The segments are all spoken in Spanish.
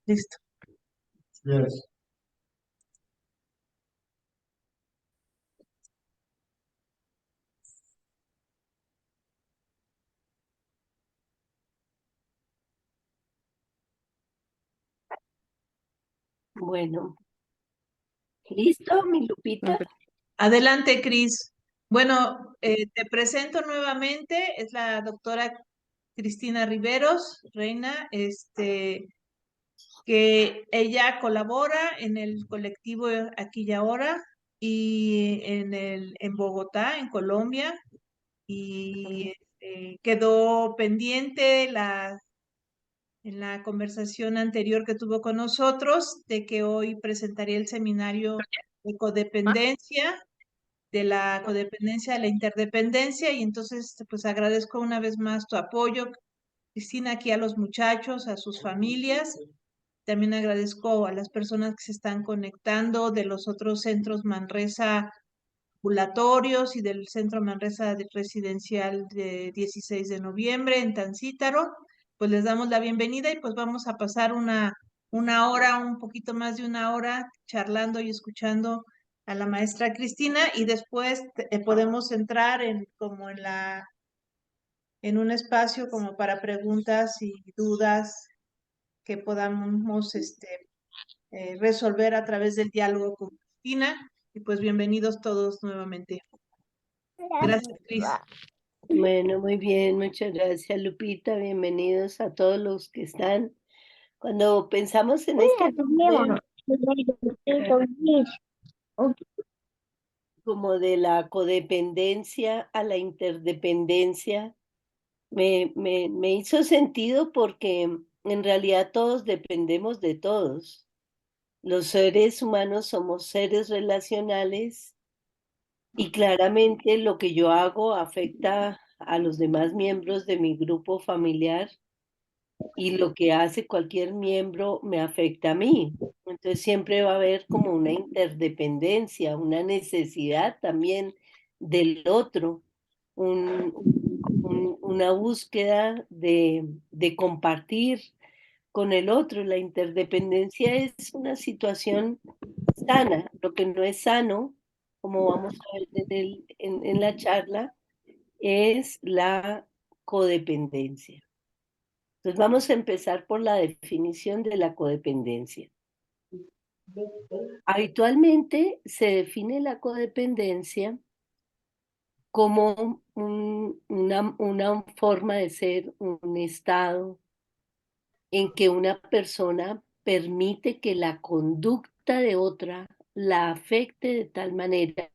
Listo. Yes. Bueno, ¿listo, mi Lupita? Adelante, Cris. Bueno, te presento nuevamente, es la doctora Cristina Riveros, Reina, que ella colabora en el colectivo Aquí y Ahora y en Bogotá, en Colombia, y quedó pendiente en la conversación anterior que tuvo con nosotros de que hoy presentaría el seminario de codependencia, de la codependencia a la interdependencia, y entonces pues agradezco una vez más tu apoyo, Cristina, aquí a los muchachos, a sus familias. También agradezco a las personas que se están conectando de los otros centros Manresa ambulatorios y del Centro Manresa Residencial de 16 de noviembre en Tancítaro. Pues les damos la bienvenida y pues vamos a pasar una hora, un poquito más de una hora, charlando y escuchando a la maestra Cristina, y después podemos entrar en un espacio como para preguntas y dudas que podamos resolver a través del diálogo con Cristina. Y pues bienvenidos todos nuevamente. Gracias, Cris. Bueno, muy bien, muchas gracias, Lupita. Bienvenidos a todos los que están. Cuando pensamos en este tema como de la codependencia a la interdependencia, me hizo sentido porque en realidad todos dependemos de todos. Los seres humanos somos seres relacionales y claramente lo que yo hago afecta a los demás miembros de mi grupo familiar y lo que hace cualquier miembro me afecta a mí. Entonces siempre va a haber como una interdependencia, una necesidad también del otro, una búsqueda de compartir con el otro. La interdependencia es una situación sana. Lo que no es sano, como vamos a ver en la charla, es la codependencia. Entonces vamos a empezar por la definición de la codependencia. Habitualmente se define la codependencia como una forma de ser, un estado en que una persona permite que la conducta de otra la afecte de tal manera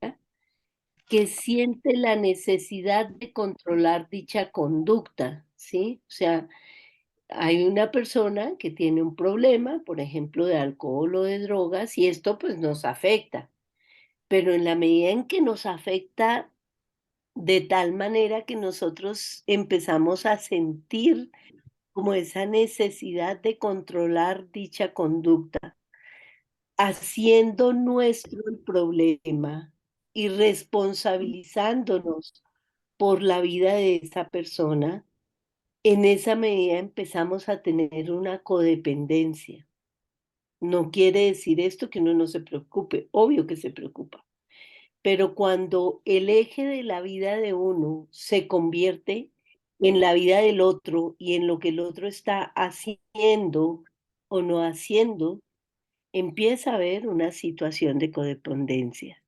que siente la necesidad de controlar dicha conducta, ¿sí? O sea, hay una persona que tiene un problema, por ejemplo, de alcohol o de drogas, y esto pues nos afecta, pero en la medida en que nos afecta de tal manera que nosotros empezamos a sentir como esa necesidad de controlar dicha conducta, haciendo nuestro el problema y responsabilizándonos por la vida de esa persona, en esa medida empezamos a tener una codependencia. No quiere decir esto que uno no se preocupe, obvio que se preocupa, pero cuando el eje de la vida de uno se convierte en la vida del otro y en lo que el otro está haciendo o no haciendo, empieza a haber una situación de codependencia.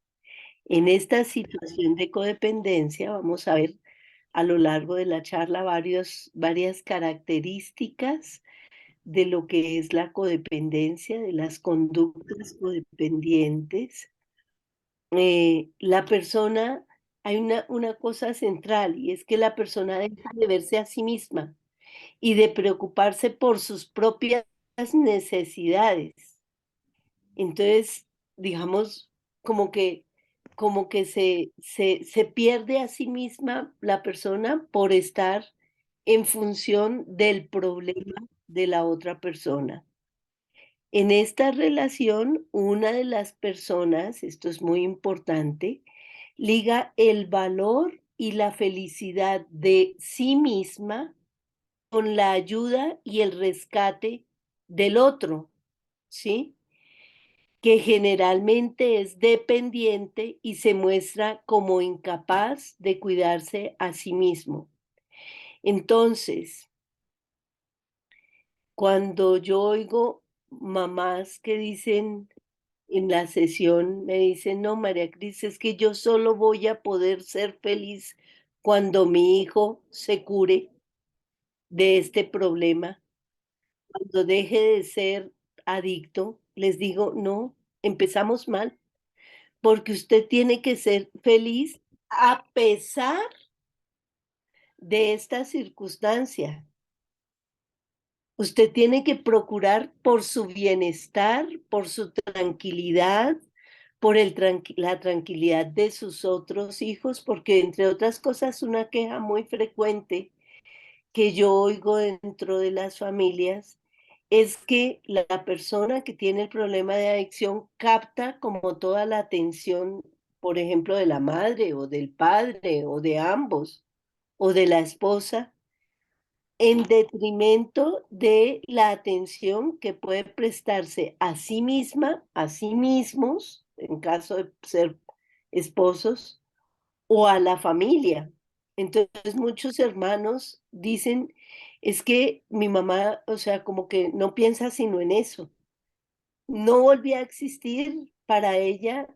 En esta situación de codependencia vamos a ver a lo largo de la charla varias características de lo que es la codependencia, de las conductas codependientes. La persona, hay una cosa central y es que la persona deja de verse a sí misma y de preocuparse por sus propias necesidades. Entonces, digamos, como que, como que se pierde a sí misma la persona por estar en función del problema de la otra persona. En esta relación, una de las personas, esto es muy importante, liga el valor y la felicidad de sí misma con la ayuda y el rescate del otro. ¿sí? Que generalmente es dependiente y se muestra como incapaz de cuidarse a sí mismo. Entonces, cuando yo oigo mamás que dicen en la sesión, me dicen, no, María Cris, es que yo solo voy a poder ser feliz cuando mi hijo se cure de este problema, cuando deje de ser adicto, les digo, no, empezamos mal, porque usted tiene que ser feliz a pesar de esta circunstancia. Usted tiene que procurar por su bienestar, por su tranquilidad, por la tranquilidad de sus otros hijos, porque entre otras cosas una queja muy frecuente que yo oigo dentro de las familias es que la persona que tiene el problema de adicción capta como toda la atención, por ejemplo, de la madre o del padre o de ambos o de la esposa, en detrimento de la atención que puede prestarse a sí misma, a sí mismos, en caso de ser esposos, o a la familia. Entonces muchos hermanos dicen, es que mi mamá, o sea, como que no piensa sino en eso. No volvía a existir para ella,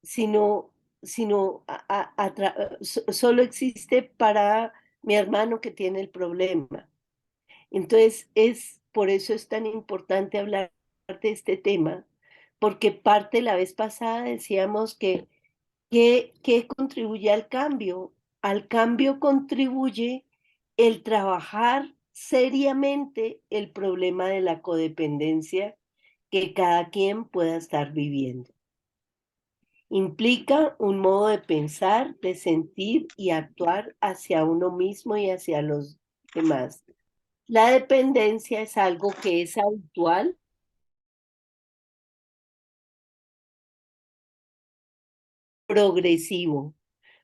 sino, sino solo existe para mi hermano que tiene el problema. Entonces, por eso es tan importante hablar de este tema, porque parte la vez pasada decíamos que ¿qué contribuye al cambio? Al cambio contribuye el trabajar seriamente el problema de la codependencia que cada quien pueda estar viviendo. Implica un modo de pensar, de sentir y actuar hacia uno mismo y hacia los demás. La dependencia es algo que es habitual, progresivo.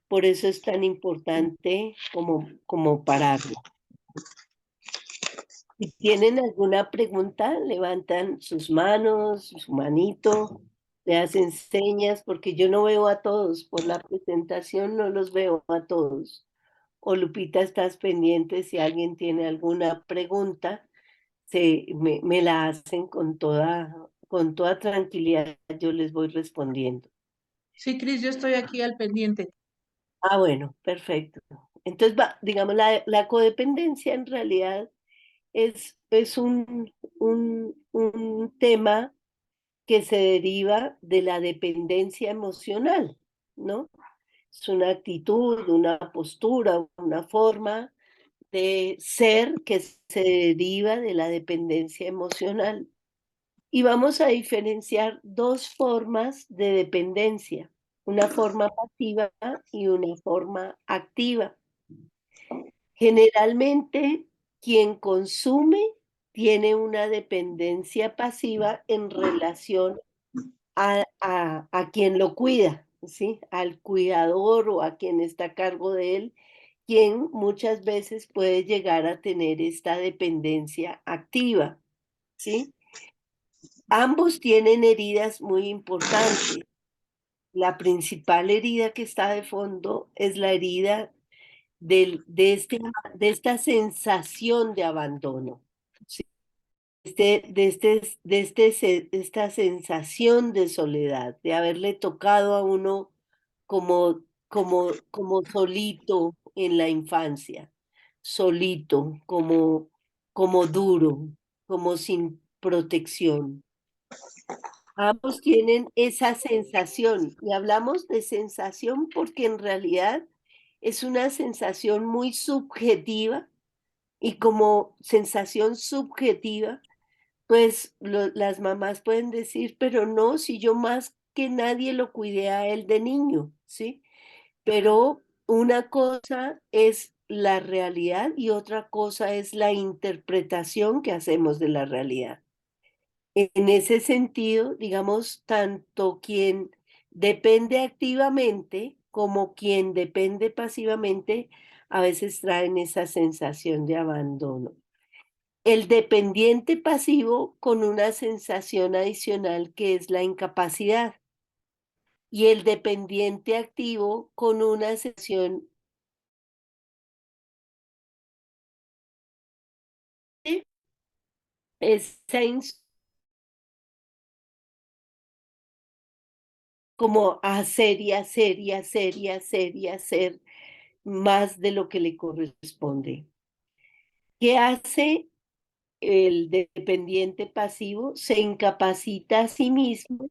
Por eso es tan importante como pararlo. Si tienen alguna pregunta, levantan sus manos, su manito, le hacen señas, porque yo no veo a todos. Por la presentación no los veo a todos. O Lupita, estás pendiente si alguien tiene alguna pregunta, me la hacen con toda tranquilidad, yo les voy respondiendo. Sí, Cris, yo estoy aquí al pendiente. Ah, bueno, perfecto. Entonces, digamos, la codependencia en realidad es un tema que se deriva de la dependencia emocional, ¿no? Es una actitud, una postura, una forma de ser que se deriva de la dependencia emocional. Y vamos a diferenciar dos formas de dependencia, una forma pasiva y una forma activa. Generalmente, quien consume tiene una dependencia pasiva en relación a quien lo cuida, ¿sí? Al cuidador o a quien está a cargo de él, quien muchas veces puede llegar a tener esta dependencia activa, ¿sí? Ambos tienen heridas muy importantes. La principal herida que está de fondo es la herida de esta sensación de abandono, ¿sí? Esta sensación de soledad, de haberle tocado a uno como solito en la infancia, solito, como duro, como sin protección. Ambos tienen esa sensación y hablamos de sensación porque en realidad es una sensación muy subjetiva y como sensación subjetiva, pues las mamás pueden decir, pero no, si yo más que nadie lo cuidé a él de niño, ¿sí? Pero una cosa es la realidad y otra cosa es la interpretación que hacemos de la realidad. En ese sentido, digamos, tanto quien depende activamente como quien depende pasivamente, a veces traen esa sensación de abandono. El dependiente pasivo con una sensación adicional que es la incapacidad. Y el dependiente activo con una sensación de esa como hacer y hacer y hacer y hacer y hacer más de lo que le corresponde. ¿Qué hace el dependiente pasivo? Se incapacita a sí mismo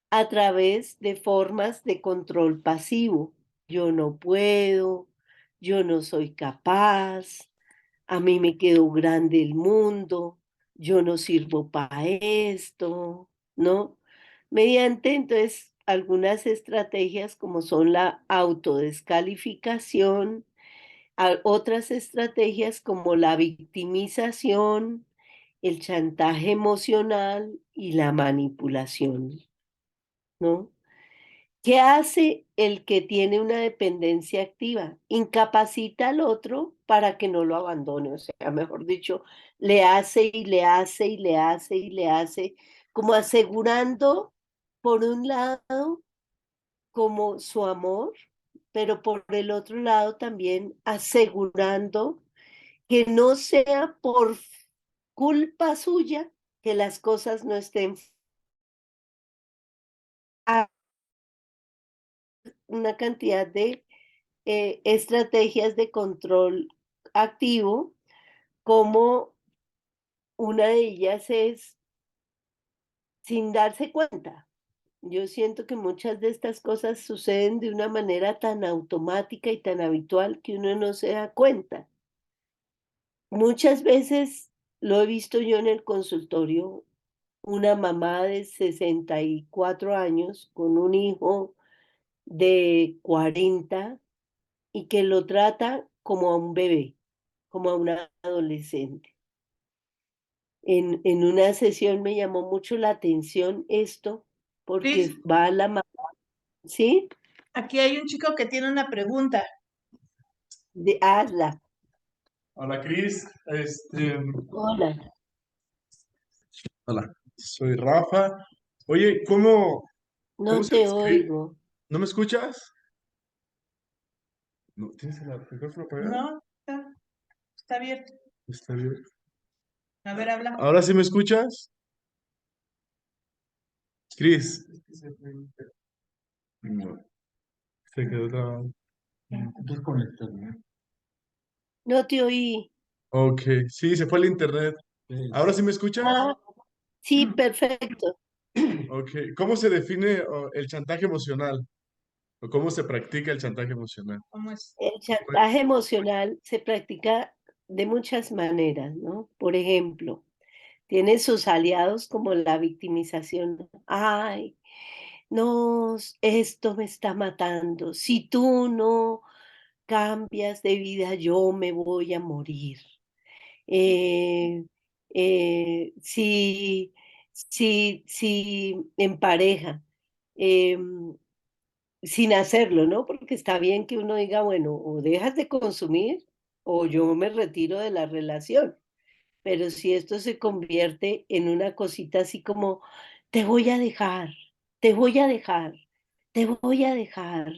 a través de formas de control pasivo. Yo no puedo, yo no soy capaz, a mí me quedó grande el mundo, yo no sirvo para esto, ¿no? Mediante entonces algunas estrategias como son la autodescalificación, otras estrategias como la victimización, el chantaje emocional y la manipulación, ¿no? ¿Qué hace el que tiene una dependencia activa? Incapacita al otro para que no lo abandone, o sea, mejor dicho, le hace y le hace y le hace y le hace, como asegurando, por un lado, como su amor, pero por el otro lado también asegurando que no sea por culpa suya que las cosas no estén a una cantidad de estrategias de control activo, como una de ellas es sin darse cuenta. Yo siento que muchas de estas cosas suceden de una manera tan automática y tan habitual que uno no se da cuenta. Muchas veces lo he visto yo en el consultorio, una mamá de 64 años con un hijo de 40 y que lo trata como a un bebé, como a una adolescente. En una sesión me llamó mucho la atención esto, Cris, porque va la mamá, ¿sí? aquí hay un chico que tiene una pregunta. De hazla. Hola Cris, Hola, hola, soy Rafa. Oye, ¿cómo no se te escribe? oigo. ¿No me escuchas? No, ¿tienes el micrófono apagado? No, está abierto. Está bien. A ver, habla. ¿Ahora sí me escuchas? Cris. No, se quedó trabado. No te oí. Ok, sí, se fue el internet. ¿Ahora sí me escuchas? Ah, sí, perfecto. Ok, ¿cómo se define el chantaje emocional? ¿O cómo se practica el chantaje emocional? ¿Cómo es? El chantaje emocional se practica de muchas maneras, ¿no? Por ejemplo, tiene sus aliados como la victimización. Ay, no, esto me está matando. Si tú no cambias de vida, yo me voy a morir. Eh, si en pareja, em, sin hacerlo, ¿no? Porque está bien que uno diga, bueno, o dejas de consumir o yo me retiro de la relación. Pero si esto se convierte en una cosita así como, te voy a dejar, te voy a dejar, te voy a dejar,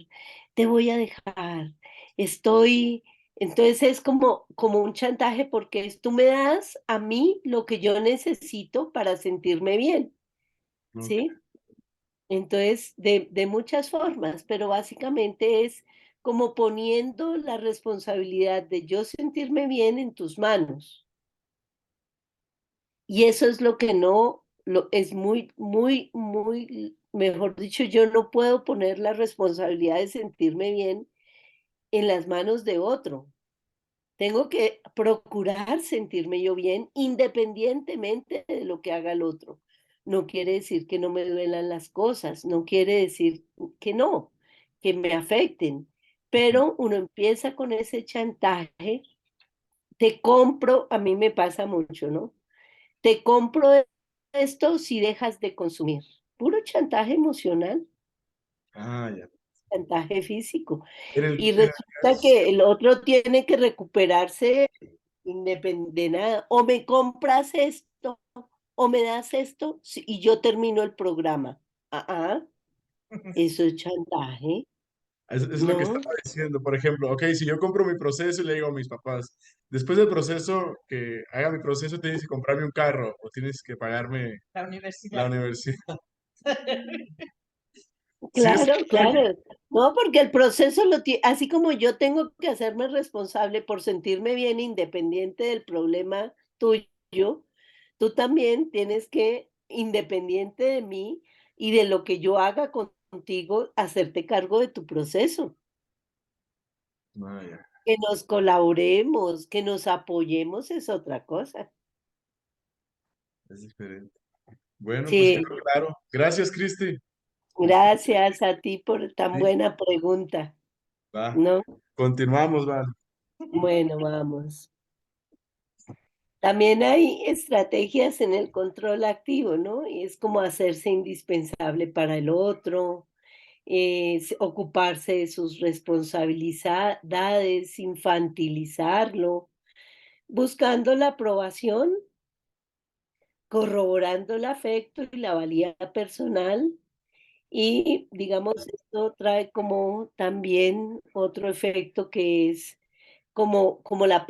te voy a dejar, estoy, entonces es como un chantaje porque es, tú me das a mí lo que yo necesito para sentirme bien, Ok. ¿sí? Entonces, de muchas formas, pero básicamente es como poniendo la responsabilidad de yo sentirme bien en tus manos. Y eso es lo que no, es muy, muy, muy, mejor dicho, yo no puedo poner la responsabilidad de sentirme bien en las manos de otro. Tengo que procurar sentirme yo bien independientemente de lo que haga el otro. No quiere decir que no me duelan las cosas, no quiere decir que no, que me afecten, pero uno empieza con ese chantaje, te compro, a mí me pasa mucho, ¿no? Te compro esto si dejas de consumir. Puro chantaje emocional, Ah, ya. chantaje físico. En el, Y en el resulta caso, que el otro tiene que recuperarse de nada. O me compras esto, o me das esto, y yo termino el programa. Eso es chantaje, Es lo que ¿no? estaba diciendo. Por ejemplo, ok, si yo compro mi proceso y le digo a mis papás, después del proceso, que haga mi proceso, tienes que comprarme un carro o tienes que pagarme La la universidad. universidad. Sí, es Claro, claro. No, porque el proceso lo tiene, así como yo tengo que hacerme responsable por sentirme bien independiente del problema tuyo, tú también tienes que, independiente de mí y de lo que yo haga contigo, hacerte cargo de tu proceso. Ah, ya, Que nos colaboremos, que nos apoyemos es otra cosa. es diferente. Bueno, pues Sí, quedó claro. Gracias, Cristi. gracias a ti por tan Sí, buena pregunta, va. ¿no? Continuamos, va. Bueno, vamos. También hay estrategias en el control activo, ¿no? Y es como hacerse indispensable para el otro, ocuparse de sus responsabilidades, infantilizarlo, buscando la aprobación, corroborando el afecto y la valía personal. Y digamos, esto trae como también otro efecto que es como la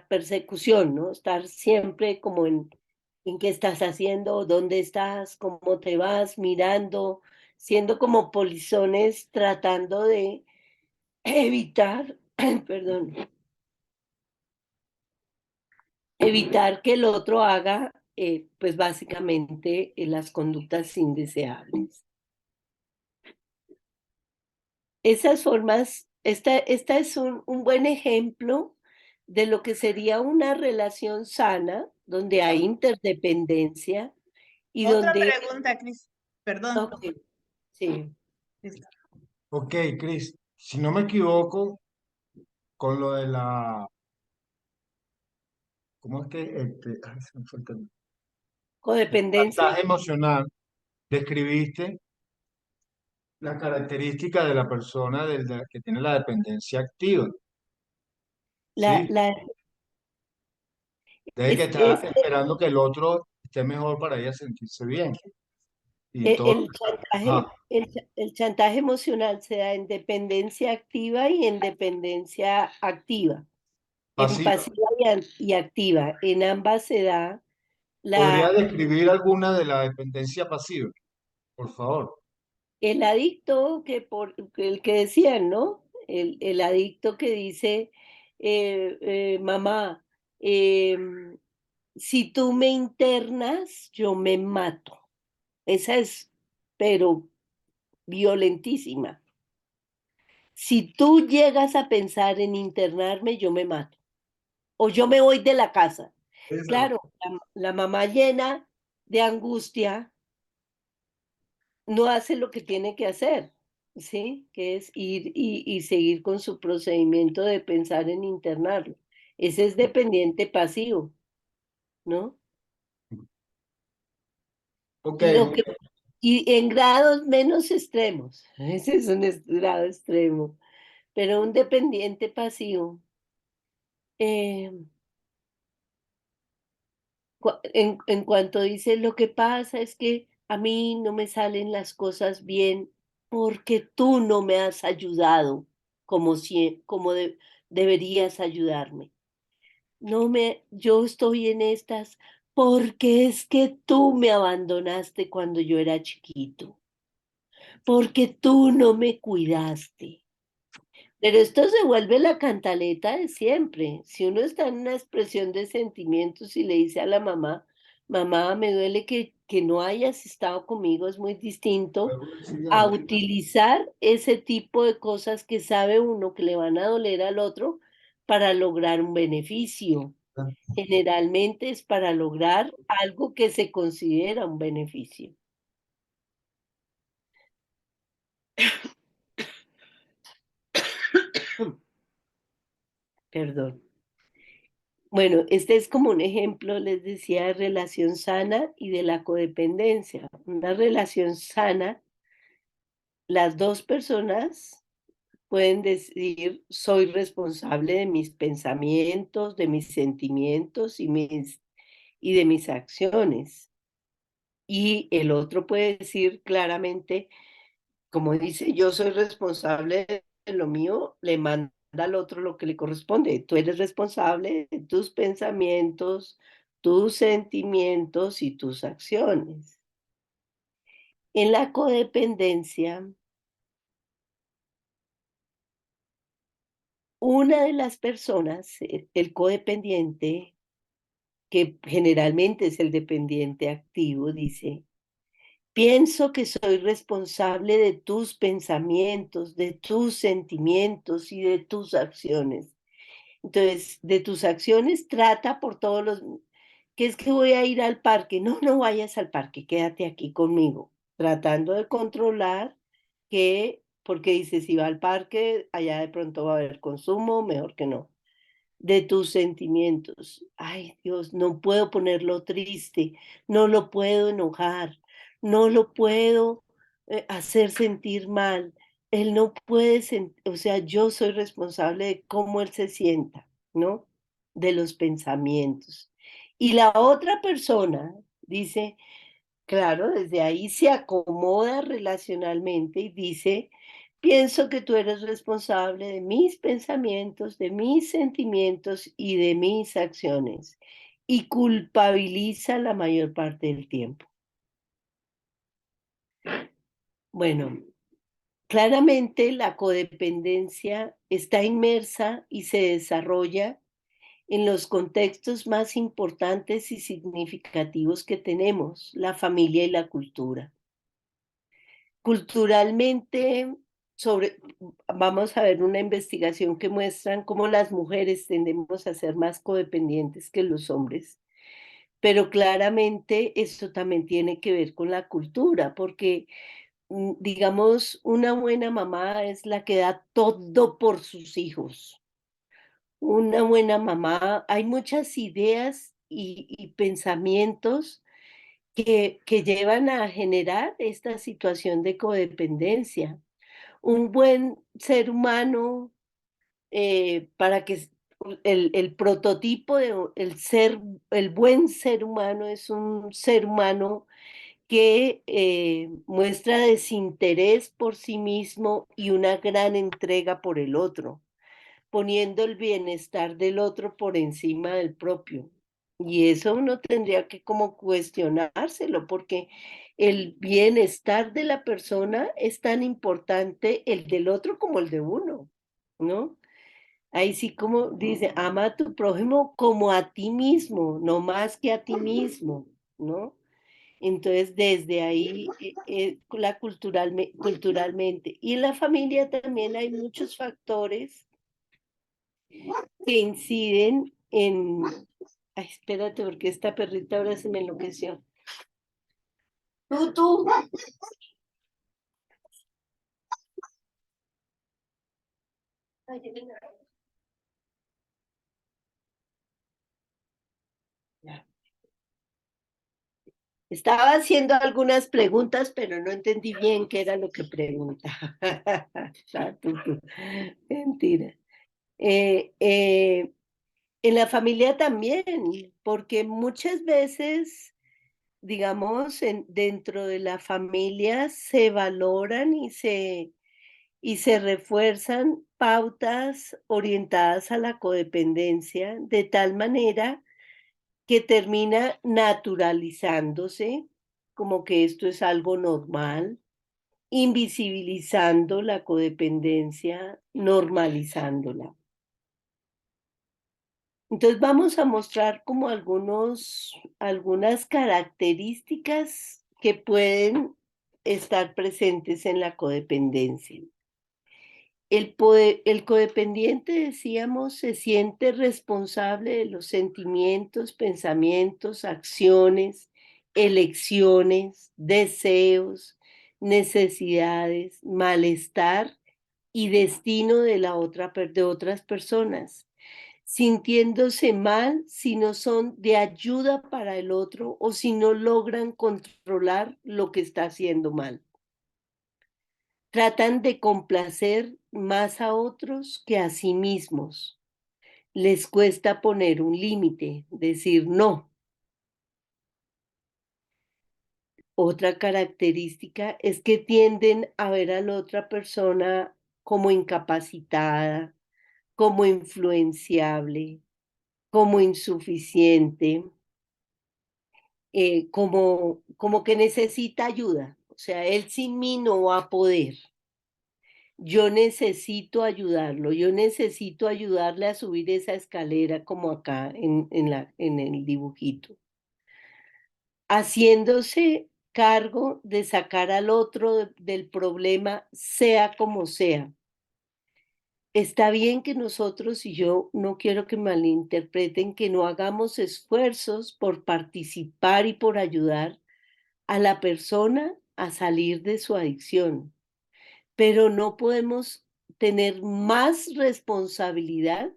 persecución, ¿no? Estar siempre como en qué estás haciendo, dónde estás, cómo te vas, mirando, siendo como polizones tratando de evitar, perdón, evitar que el otro haga, pues básicamente las conductas indeseables. Esas formas, esta es un buen ejemplo de lo que sería una relación sana, donde hay interdependencia y Otra donde, pregunta, Cris. Perdón. ok, sí, Ok, Chris, si no me equivoco, con lo de la, ¿cómo es que? Ay, se me fue el término. codependencia, Chantaje emocional, describiste la característica de la persona que tiene la dependencia activa, la, ¿sí? la, De que está es esperando que el otro esté mejor para ella sentirse bien. Y todo, ajá, el chantaje emocional se da en dependencia activa y en dependencia activa, en pasiva. pasiva y activa. En ambas se da ¿Podría la, describir alguna de la dependencia pasiva, por favor? el adicto que el que decían, ¿no? El adicto que dice, mamá, si tú me internas, yo me mato. Esa es, pero violentísima. Si tú llegas a pensar en internarme, yo me mato. O yo me voy de la casa. Eso. Claro, la mamá llena de angustia no hace lo que tiene que hacer, ¿sí? Que es ir y seguir con su procedimiento de pensar en internarlo. Ese es dependiente pasivo, ¿no? Ok, Lo que, y en grados menos extremos, ese es un grado extremo, pero un dependiente pasivo, eh, en cuanto dice, lo que pasa es que a mí no me salen las cosas bien porque tú no me has ayudado como, deberías ayudarme. Yo estoy en estas porque es que tú me abandonaste cuando yo era chiquito, porque tú no me cuidaste. Pero esto se vuelve la cantaleta de siempre. Si uno está en una expresión de sentimientos y le dice a la mamá, mamá, me duele que no hayas estado conmigo, es muy distinto a utilizar ese tipo de cosas que sabe uno que le van a doler al otro para lograr un beneficio. Generalmente es para lograr algo que se considera un beneficio. Perdón. Bueno, este es como un ejemplo, les decía, de relación sana y de la codependencia. Una relación sana, las dos personas pueden decir, soy responsable de mis pensamientos, de mis sentimientos y de mis acciones. Y el otro puede decir claramente, como dice, yo soy responsable de lo mío, le manda al otro lo que le corresponde. Tú eres responsable de tus pensamientos, tus sentimientos y tus acciones. En la codependencia, una de las personas, el codependiente, que generalmente es el dependiente activo, dice, pienso que soy responsable de tus pensamientos, de tus sentimientos y de tus acciones. Entonces, de tus acciones trata por todos los... ¿Qué es que voy a ir al parque? No, no vayas al parque, quédate aquí conmigo, tratando de controlar que, porque dice, si va al parque, allá de pronto va a haber consumo, mejor que no. De tus sentimientos. Ay, Dios, no puedo ponerlo triste, no lo puedo enojar, no lo puedo hacer sentir mal. Él no puede sentir, o sea, yo soy responsable de cómo él se sienta, ¿no? De los pensamientos. Y la otra persona dice, claro, desde ahí se acomoda relacionalmente y dice, pienso que tú eres responsable de mis pensamientos, de mis sentimientos y de mis acciones. Y culpabiliza la mayor parte del tiempo. Bueno, claramente la codependencia está inmersa y se desarrolla en los contextos más importantes y significativos que tenemos, la familia y la cultura. Culturalmente, vamos a ver una investigación que muestra cómo las mujeres tendemos a ser más codependientes que los hombres, pero claramente esto también tiene que ver con la cultura, porque digamos, una buena mamá es la que da todo por sus hijos. Una buena mamá, hay muchas ideas y pensamientos que llevan a generar esta situación de codependencia. Un buen ser humano, para que el prototipo de el buen ser humano es un ser humano que muestra desinterés por sí mismo y una gran entrega por el otro, poniendo el bienestar del otro por encima del propio. Y eso uno tendría que como cuestionárselo, porque el bienestar de la persona es tan importante el del otro como el de uno, ¿no? Ahí sí como dice, ama a tu prójimo como a ti mismo, no más que a ti mismo, ¿no? Entonces, desde ahí, culturalmente. Y en la familia también hay muchos factores que inciden en... Ay, espérate, porque esta perrita ahora se me enloqueció. Tú. Ya. Estaba haciendo algunas preguntas, pero no entendí bien qué era lo que preguntaba. Mentira. Eh, eh, en la familia también, porque muchas veces, digamos, dentro de la familia se valoran y se refuerzan pautas orientadas a la codependencia de tal manera que termina naturalizándose como que esto es algo normal, invisibilizando la codependencia, normalizándola. Entonces vamos a mostrar como algunas características que pueden estar presentes en la codependencia. El codependiente, decíamos, se siente responsable de los sentimientos, pensamientos, acciones, elecciones, deseos, necesidades, malestar y destino de otras personas, sintiéndose mal si no son de ayuda para el otro o si no logran controlar lo que está haciendo mal. Tratan de complacer más a otros que a sí mismos. Les cuesta poner un límite, decir no. Otra característica es que tienden a ver a la otra persona como incapacitada, como influenciable, como insuficiente, como que necesita ayuda. O sea, él sin mí no va a poder. Yo necesito ayudarlo, yo necesito ayudarle a subir esa escalera como acá en el dibujito, haciéndose cargo de sacar al otro del problema, sea como sea. Está bien que nosotros, y yo no quiero que malinterpreten, que no hagamos esfuerzos por participar y por ayudar a la persona a salir de su adicción, pero no podemos tener más responsabilidad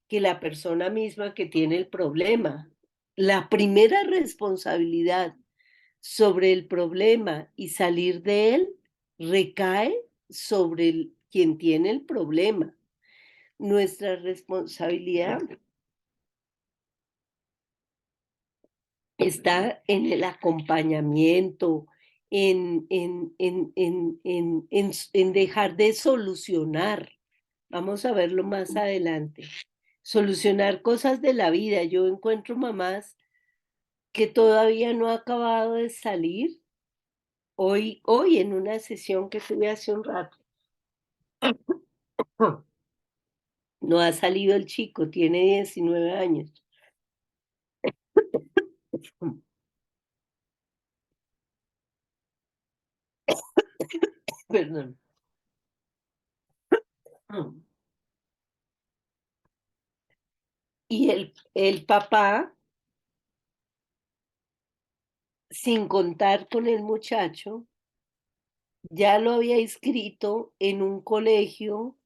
que la persona misma que tiene el problema. La primera responsabilidad sobre el problema y salir de él recae sobre quien tiene el problema. Nuestra responsabilidad está en el acompañamiento, en dejar de solucionar. Vamos a verlo más adelante. Solucionar cosas de la vida. Yo encuentro mamás que todavía no ha acabado de salir. Hoy en una sesión que tuve hace un rato, no ha salido el chico, tiene 19 años. Perdón. Y el papá, sin contar con el muchacho, ya lo había inscrito en un colegio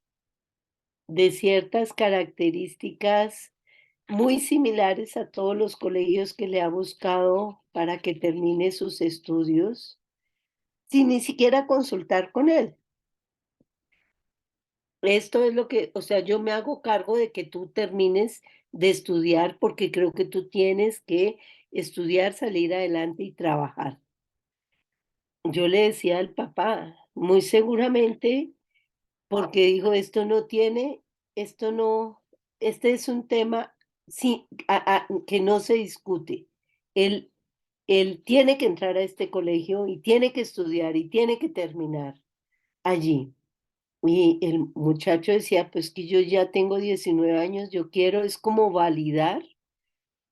de ciertas características muy similares a todos los colegios que le ha buscado para que termine sus estudios, sin ni siquiera consultar con él. Esto es lo que, o sea, yo me hago cargo de que tú termines de estudiar porque creo que tú tienes que estudiar, salir adelante y trabajar. Yo le decía al papá, muy seguramente, porque dijo, esto no, este es un tema sí, que no se discute. Él, él tiene que entrar a este colegio y tiene que estudiar y tiene que terminar allí. Y el muchacho decía, pues que yo ya tengo 19 años, yo quiero, es como validar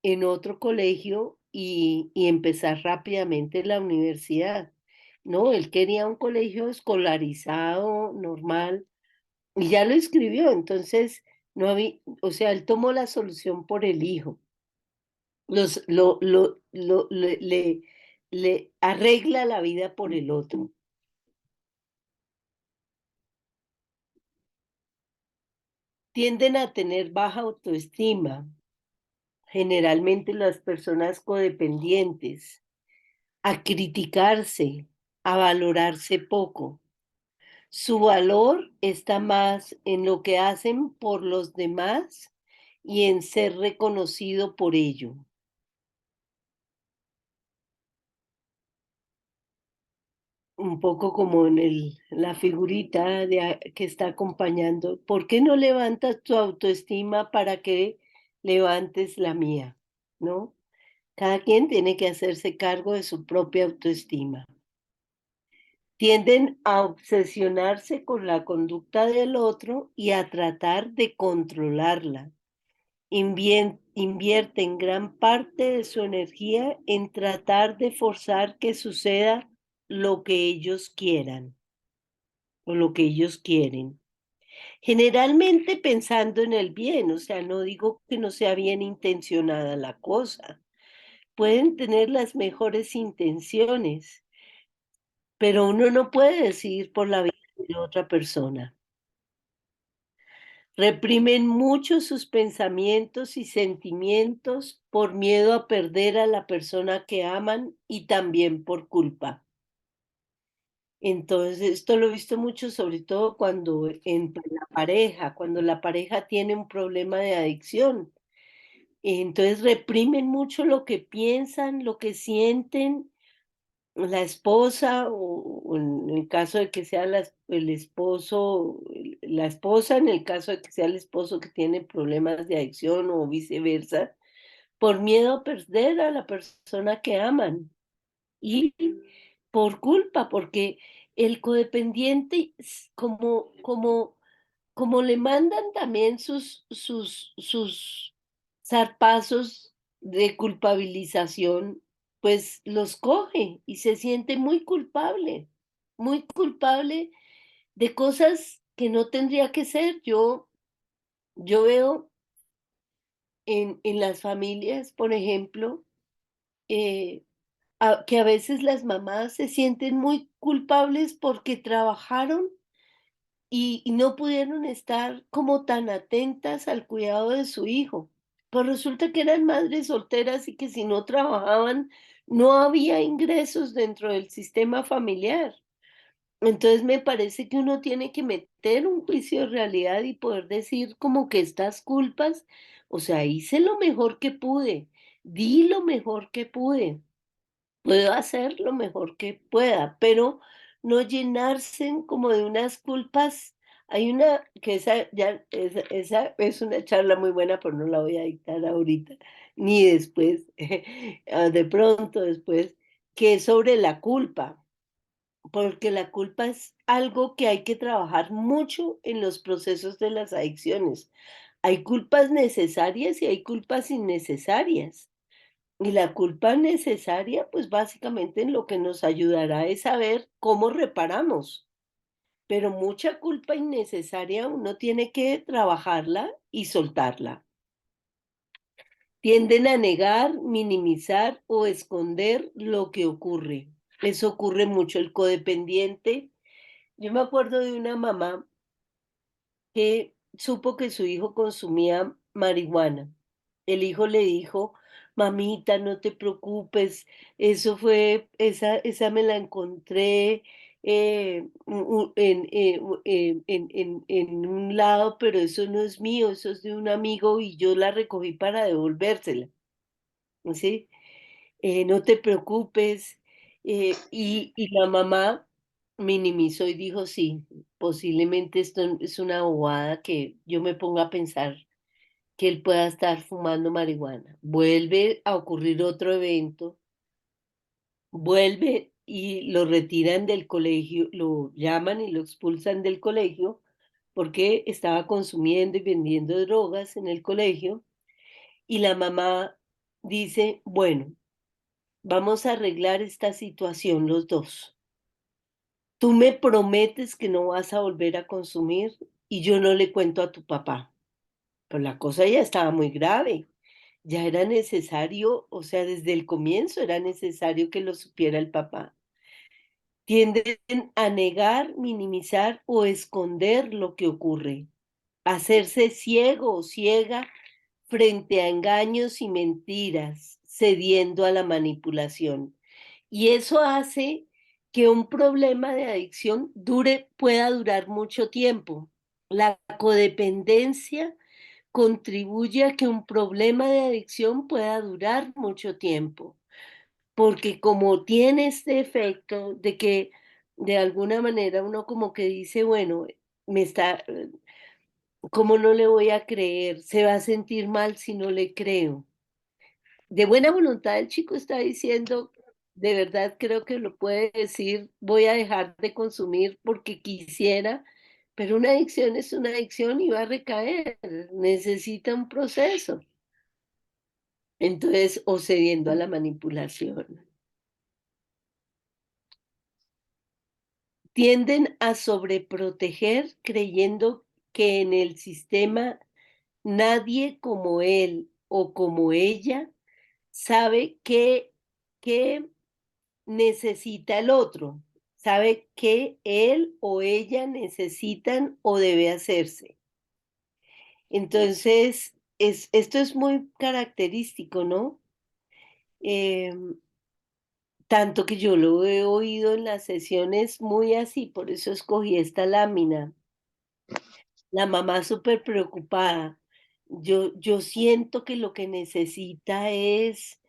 en otro colegio y empezar rápidamente la universidad. No, él quería un colegio escolarizado, normal, y ya lo escribió, entonces no había, o sea, él tomó la solución por el hijo. Los, le arregla la vida por el otro. Tienden a tener baja autoestima, generalmente las personas codependientes, a criticarse, a valorarse poco. Su valor está más en lo que hacen por los demás y en ser reconocido por ello. Un poco como en la figurita que está acompañando. ¿Por qué no levantas tu autoestima para que levantes la mía? ¿No? Cada quien tiene que hacerse cargo de su propia autoestima. Tienden a obsesionarse con la conducta del otro y a tratar de controlarla. Invierten gran parte de su energía en tratar de forzar que suceda lo que ellos quieran o lo que ellos quieren. Generalmente pensando en el bien, o sea, no digo que no sea bien intencionada la cosa. Pueden tener las mejores intenciones, pero uno no puede decidir por la vida de otra persona. Reprimen mucho sus pensamientos y sentimientos por miedo a perder a la persona que aman y también por culpa. Entonces, esto lo he visto mucho, sobre todo cuando entre la pareja, cuando la pareja tiene un problema de adicción. Entonces reprimen mucho lo que piensan, lo que sienten. La esposa, o en el caso de que sea el esposo, la esposa, en el caso de que sea el esposo que tiene problemas de adicción o viceversa, por miedo a perder a la persona que aman. Y por culpa, porque el codependiente, como le mandan también sus zarpazos de culpabilización, pues los coge y se siente muy culpable de cosas que no tendría que ser. Yo veo en las familias, por ejemplo, eh, que a veces las mamás se sienten muy culpables porque trabajaron y no pudieron estar como tan atentas al cuidado de su hijo. Pues resulta que eran madres solteras y que si no trabajaban, no había ingresos dentro del sistema familiar. Entonces me parece que uno tiene que meter un juicio de realidad y poder decir como que estas culpas, o sea, hice lo mejor que pude, di lo mejor que pude, puedo hacer lo mejor que pueda, pero no llenarse como de unas culpas. Hay una que esa es una charla muy buena, pero no la voy a dictar ahorita, ni después, de pronto después, que es sobre la culpa, porque la culpa es algo que hay que trabajar mucho en los procesos de las adicciones. Hay culpas necesarias y hay culpas innecesarias. Y la culpa necesaria, pues básicamente en lo que nos ayudará es saber cómo reparamos, pero mucha culpa innecesaria uno tiene que trabajarla y soltarla. Tienden a negar, minimizar o esconder lo que ocurre. Eso ocurre mucho. El codependiente. Yo me acuerdo de una mamá que supo que su hijo consumía marihuana. El hijo le dijo: "Mamita, no te preocupes, esa me la encontré en un lado, pero eso no es mío, eso es de un amigo y yo la recogí para devolvérsela, ¿sí? No te preocupes". Y la mamá minimizó y dijo: "Sí, posiblemente esto es una bobada que yo me ponga a pensar que él pueda estar fumando marihuana". Vuelve a ocurrir otro evento, vuelve y lo retiran del colegio, lo llaman y lo expulsan del colegio porque estaba consumiendo y vendiendo drogas en el colegio, y la mamá dice: "Bueno, vamos a arreglar esta situación los dos. Tú me prometes que no vas a volver a consumir y yo no le cuento a tu papá". Pero la cosa ya estaba muy grave. Ya era necesario, o sea, desde el comienzo era necesario que lo supiera el papá. Tienden a negar, minimizar o esconder lo que ocurre, hacerse ciego o ciega frente a engaños y mentiras, cediendo a la manipulación. Y eso hace que un problema de adicción pueda durar mucho tiempo. La codependencia contribuye a que un problema de adicción pueda durar mucho tiempo, porque como tiene este efecto de que de alguna manera uno como que dice, bueno, me está, ¿cómo no le voy a creer? Se va a sentir mal si no le creo. De buena voluntad el chico está diciendo, de verdad creo que lo puede decir, voy a dejar de consumir porque quisiera, pero una adicción es una adicción y va a recaer, necesita un proceso. Entonces, o cediendo a la manipulación. Tienden a sobreproteger creyendo que en el sistema nadie como él o como ella sabe qué necesita el otro, sabe qué él o ella necesitan o debe hacerse. Entonces, esto es muy característico, ¿no? Em, tanto que yo lo he oído en las sesiones muy así, por eso escogí esta lámina. La mamá súper preocupada. Yo siento que lo que necesita es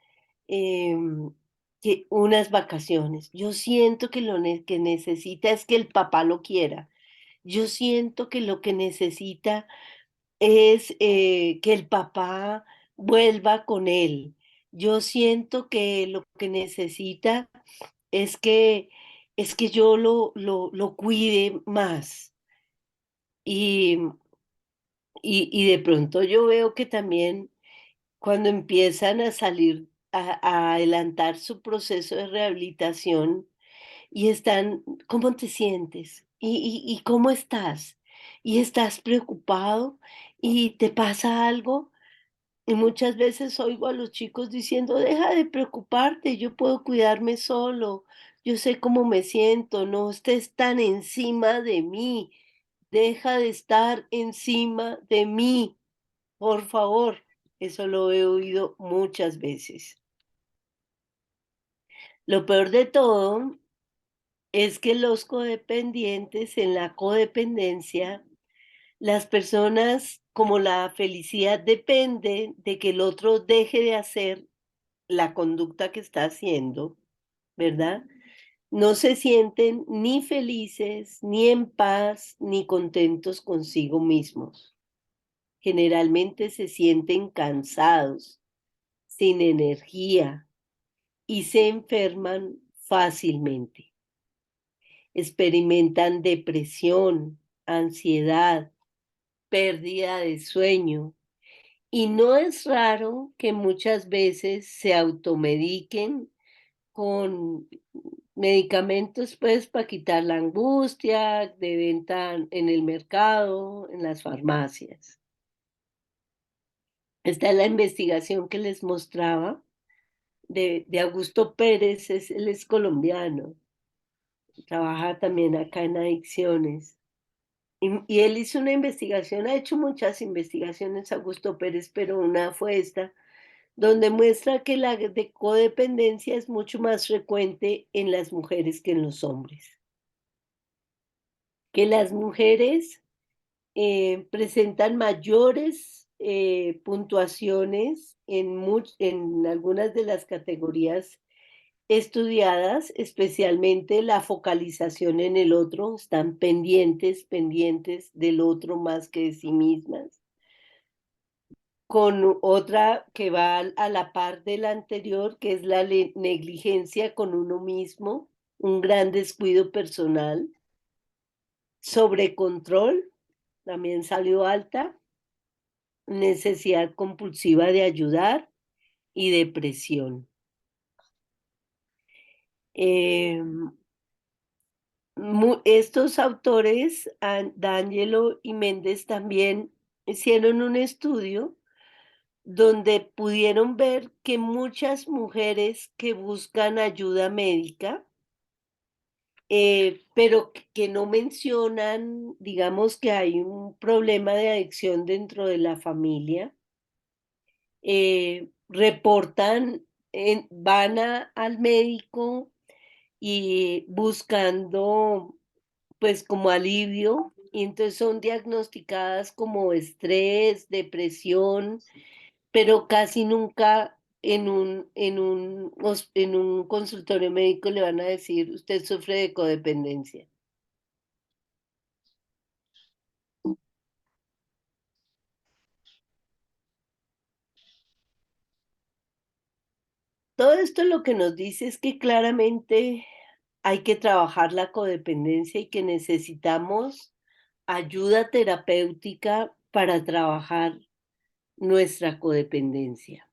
que unas vacaciones. Yo siento que que necesita es que el papá lo quiera. Yo siento que lo que necesita es que el papá vuelva con él. Yo siento que lo que necesita es que yo lo cuide más. Y, y de pronto yo veo que también cuando empiezan a salir, a adelantar su proceso de rehabilitación y están, ¿cómo te sientes? ¿Y cómo estás? ¿Y estás preocupado? ¿Y te pasa algo? Y muchas veces oigo a los chicos diciendo, deja de preocuparte, yo puedo cuidarme solo, yo sé cómo me siento, no estés tan encima de mí, deja de estar encima de mí, por favor. Eso lo he oído muchas veces. Lo peor de todo es que los codependientes, en la codependencia, las personas, como la felicidad depende de que el otro deje de hacer la conducta que está haciendo, ¿verdad? No se sienten ni felices, ni en paz, ni contentos consigo mismos. Generalmente se sienten cansados, sin energía y se enferman fácilmente. Experimentan depresión, ansiedad, pérdida de sueño. Y no es raro que muchas veces se automediquen con medicamentos, pues, para quitar la angustia, de venta en el mercado, en las farmacias. Esta es la investigación que les mostraba de Augusto Pérez, él es colombiano, trabaja también acá en adicciones. Y él hizo una investigación, ha hecho muchas investigaciones Augusto Pérez, pero una fue esta, donde muestra que la codependencia es mucho más frecuente en las mujeres que en los hombres. Que las mujeres presentan mayores puntuaciones en algunas de las categorías estudiadas, especialmente la focalización en el otro, están pendientes del otro más que de sí mismas, con otra que va a la par de la anterior, que es la negligencia con uno mismo, un gran descuido personal, sobrecontrol, también salió alta, necesidad compulsiva de ayudar y depresión. Eh, Estos autores, D'Angelo y Méndez, también hicieron un estudio donde pudieron ver que muchas mujeres que buscan ayuda médica, pero que no mencionan, digamos que hay un problema de adicción dentro de la familia, reportan, van al médico y buscando pues como alivio, y entonces son diagnosticadas como estrés, depresión, pero casi nunca en un consultorio médico le van a decir, usted sufre de codependencia. Todo esto lo que nos dice es que claramente hay que trabajar la codependencia y que necesitamos ayuda terapéutica para trabajar nuestra codependencia.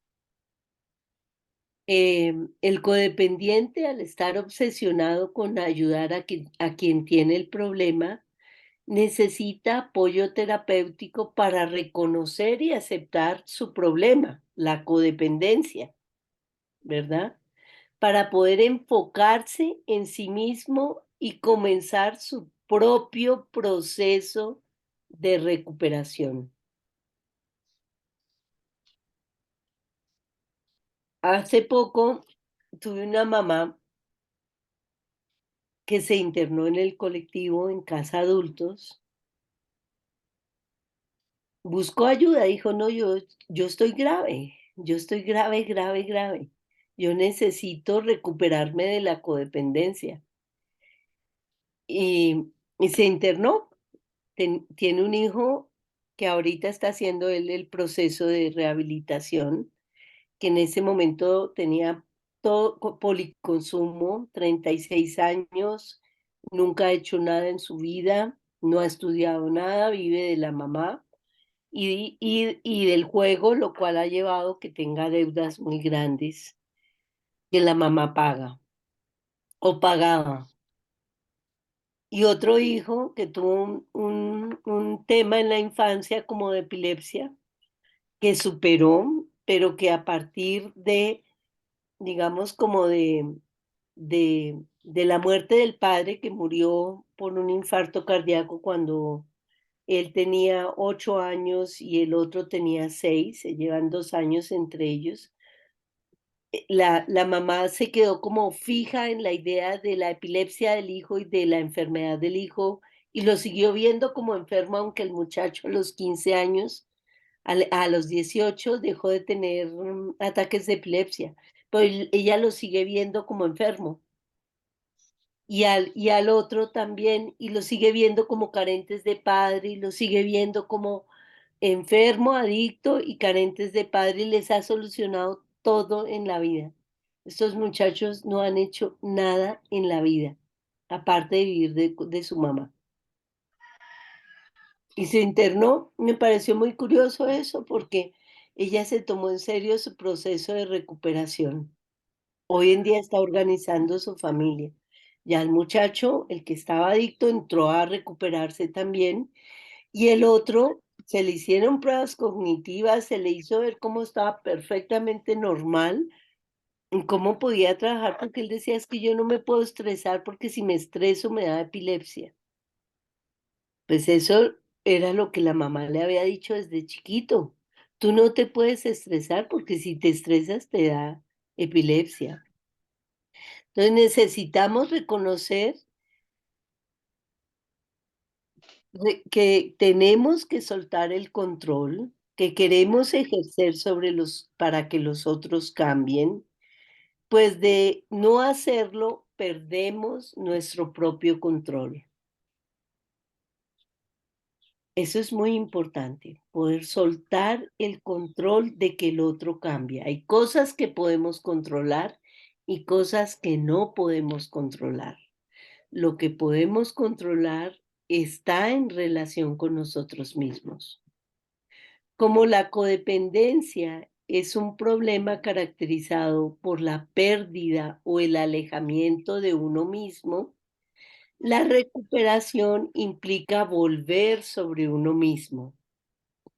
El codependiente, al estar obsesionado con ayudar a quien tiene el problema, necesita apoyo terapéutico para reconocer y aceptar su problema, la codependencia, ¿verdad? Para poder enfocarse en sí mismo y comenzar su propio proceso de recuperación. Hace poco tuve una mamá que se internó en el colectivo en casa adultos, buscó ayuda, dijo, no, yo estoy grave, yo estoy grave, grave, grave. Yo necesito recuperarme de la codependencia. Y se internó. Tiene un hijo que ahorita está haciendo él el proceso de rehabilitación, que en ese momento tenía todo policonsumo, 36 años, nunca ha hecho nada en su vida, no ha estudiado nada, vive de la mamá y del juego, lo cual ha llevado que tenga deudas muy grandes que la mamá paga o pagaba. Y otro hijo que tuvo un tema en la infancia como de epilepsia, que superó, pero que a partir de, digamos, como de la muerte del padre, que murió por un infarto cardíaco cuando él tenía 8 años y el otro tenía 6, se llevan 2 años entre ellos. La mamá se quedó como fija en la idea de la epilepsia del hijo y de la enfermedad del hijo y lo siguió viendo como enfermo, aunque el muchacho a los 15 años, a los 18, dejó de tener ataques de epilepsia, pero ella lo sigue viendo como enfermo. Y al otro también, y lo sigue viendo como carentes de padre, y lo sigue viendo como enfermo, adicto y carentes de padre, y les ha solucionado todo en la vida. Estos muchachos no han hecho nada en la vida, aparte de vivir de su mamá. Y se internó, me pareció muy curioso eso, porque ella se tomó en serio su proceso de recuperación. Hoy en día está organizando su familia. Ya el muchacho, el que estaba adicto, entró a recuperarse también y el otro se le hicieron pruebas cognitivas, se le hizo ver cómo estaba perfectamente normal y cómo podía trabajar, porque él decía, es que yo no me puedo estresar porque si me estreso me da epilepsia. Pues eso era lo que la mamá le había dicho desde chiquito. Tú no te puedes estresar porque si te estresas te da epilepsia. Entonces necesitamos reconocer que tenemos que soltar el control, que queremos ejercer sobre para que los otros cambien, pues de no hacerlo perdemos nuestro propio control. Eso es muy importante, poder soltar el control de que el otro cambie. Hay cosas que podemos controlar y cosas que no podemos controlar. Lo que podemos controlar está en relación con nosotros mismos. Como la codependencia es un problema caracterizado por la pérdida o el alejamiento de uno mismo, la recuperación implica volver sobre uno mismo,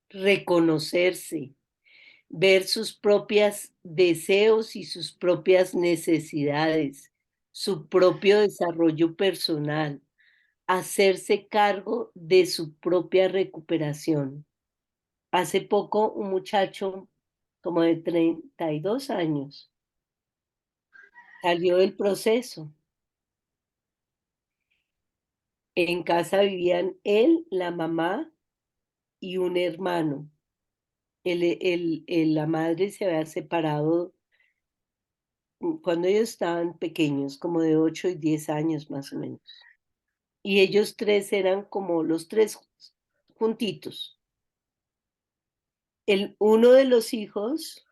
reconocerse, ver sus propios deseos y sus propias necesidades, su propio desarrollo personal, hacerse cargo de su propia recuperación. Hace poco un muchacho como de 32 años salió del proceso. En casa vivían él, la mamá y un hermano. La madre se había separado cuando ellos estaban pequeños, como de 8 y 10 años más o menos. Y ellos tres eran como los tres juntitos. Uno de los hijos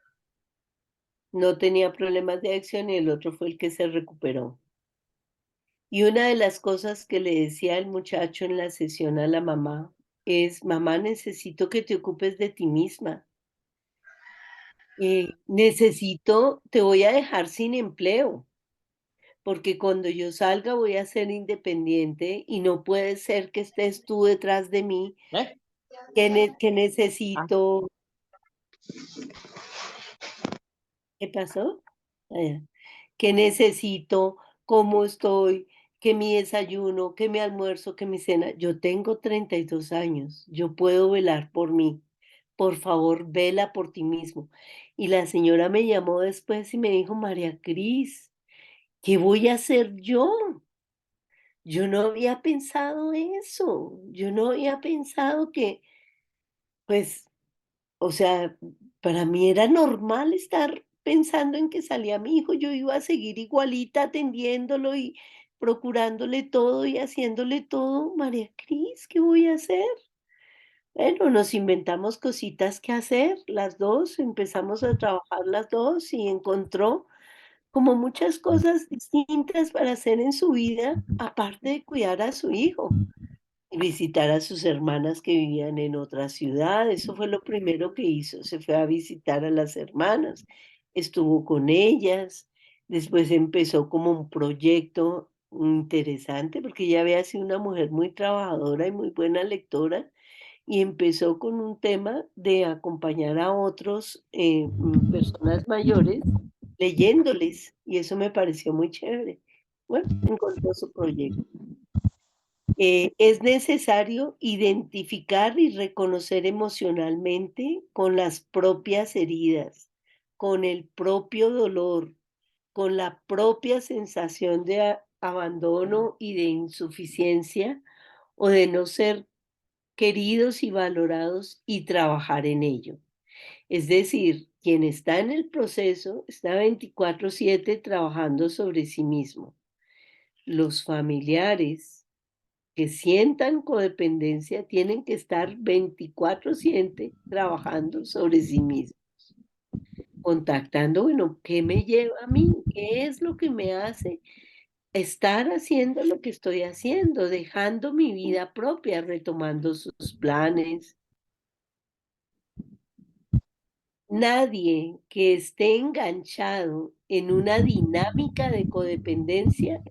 no tenía problemas de adicción y el otro fue el que se recuperó. Y una de las cosas que le decía el muchacho en la sesión a la mamá es, mamá, necesito que te ocupes de ti misma. Te voy a dejar sin empleo, porque cuando yo salga voy a ser independiente y no puede ser que estés tú detrás de mí, que necesito. ¿Qué pasó? Ah, ya. ¿Qué necesito? ¿Cómo estoy? ¿Qué mi desayuno? ¿Qué mi almuerzo? ¿Qué mi cena? Yo tengo 32 años, yo puedo velar por mí. Por favor, vela por ti mismo. Y la señora me llamó después y me dijo, María Cris, ¿qué voy a hacer yo? yo no había pensado eso, yo no había pensado que, pues, o sea, para mí era normal estar pensando en que salía mi hijo, yo iba a seguir igualita atendiéndolo y procurándole todo y haciéndole todo. María Cris, ¿qué voy a hacer? Bueno, nos inventamos cositas que hacer, las 2, empezamos a trabajar las 2 y encontró como muchas cosas distintas para hacer en su vida, aparte de cuidar a su hijo y visitar a sus hermanas que vivían en otra ciudad. Eso fue lo primero que hizo, se fue a visitar a las hermanas, estuvo con ellas, después empezó como un proyecto interesante porque ella había sido una mujer muy trabajadora y muy buena lectora y empezó con un tema de acompañar a otros personas mayores leyéndoles y eso me pareció muy chévere. Bueno, encontró su proyecto. Es necesario identificar y reconocer emocionalmente con las propias heridas, con el propio dolor, con la propia sensación de abandono y de insuficiencia o de no ser queridos y valorados y trabajar en ello. Es decir, quien está en el proceso está 24/7 trabajando sobre sí mismo. Los familiares que sientan codependencia tienen que estar 24/7 trabajando sobre sí mismos, contactando, bueno, ¿qué me lleva a mí? ¿Qué es lo que me hace estar haciendo lo que estoy haciendo, dejando mi vida propia, retomando sus planes? Nadie que esté enganchado en una dinámica de codependencia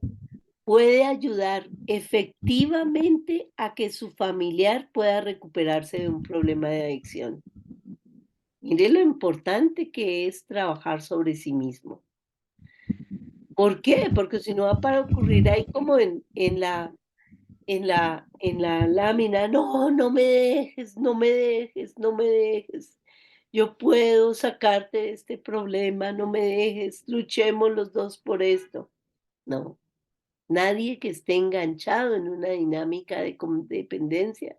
puede ayudar efectivamente a que su familiar pueda recuperarse de un problema de adicción. Mire lo importante que es trabajar sobre sí mismo. ¿Por qué? Porque si no va para ocurrir ahí como en la lámina, no, no me dejes, no me dejes, no me dejes. Yo puedo sacarte de este problema, no me dejes, luchemos los dos por esto. No, nadie que esté enganchado en una dinámica de dependencia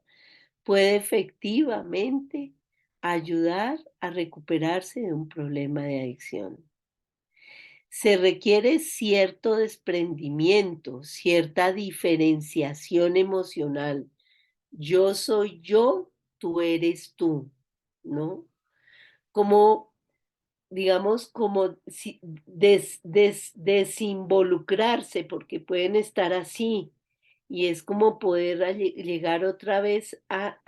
puede efectivamente ayudar a recuperarse de un problema de adicción. Se requiere cierto desprendimiento, cierta diferenciación emocional. Yo soy yo, tú eres tú, ¿no? Como, digamos, como si desinvolucrarse, porque pueden estar así, y es como poder llegar otra vez a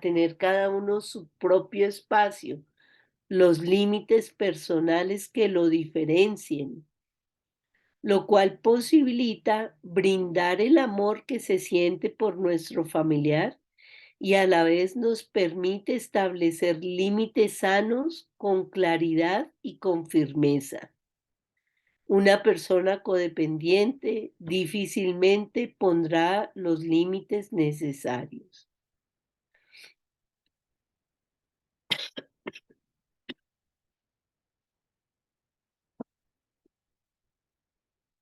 tener cada uno su propio espacio, los límites personales que lo diferencien, lo cual posibilita brindar el amor que se siente por nuestro familiar y a la vez nos permite establecer límites sanos con claridad y con firmeza. Una persona codependiente difícilmente pondrá los límites necesarios.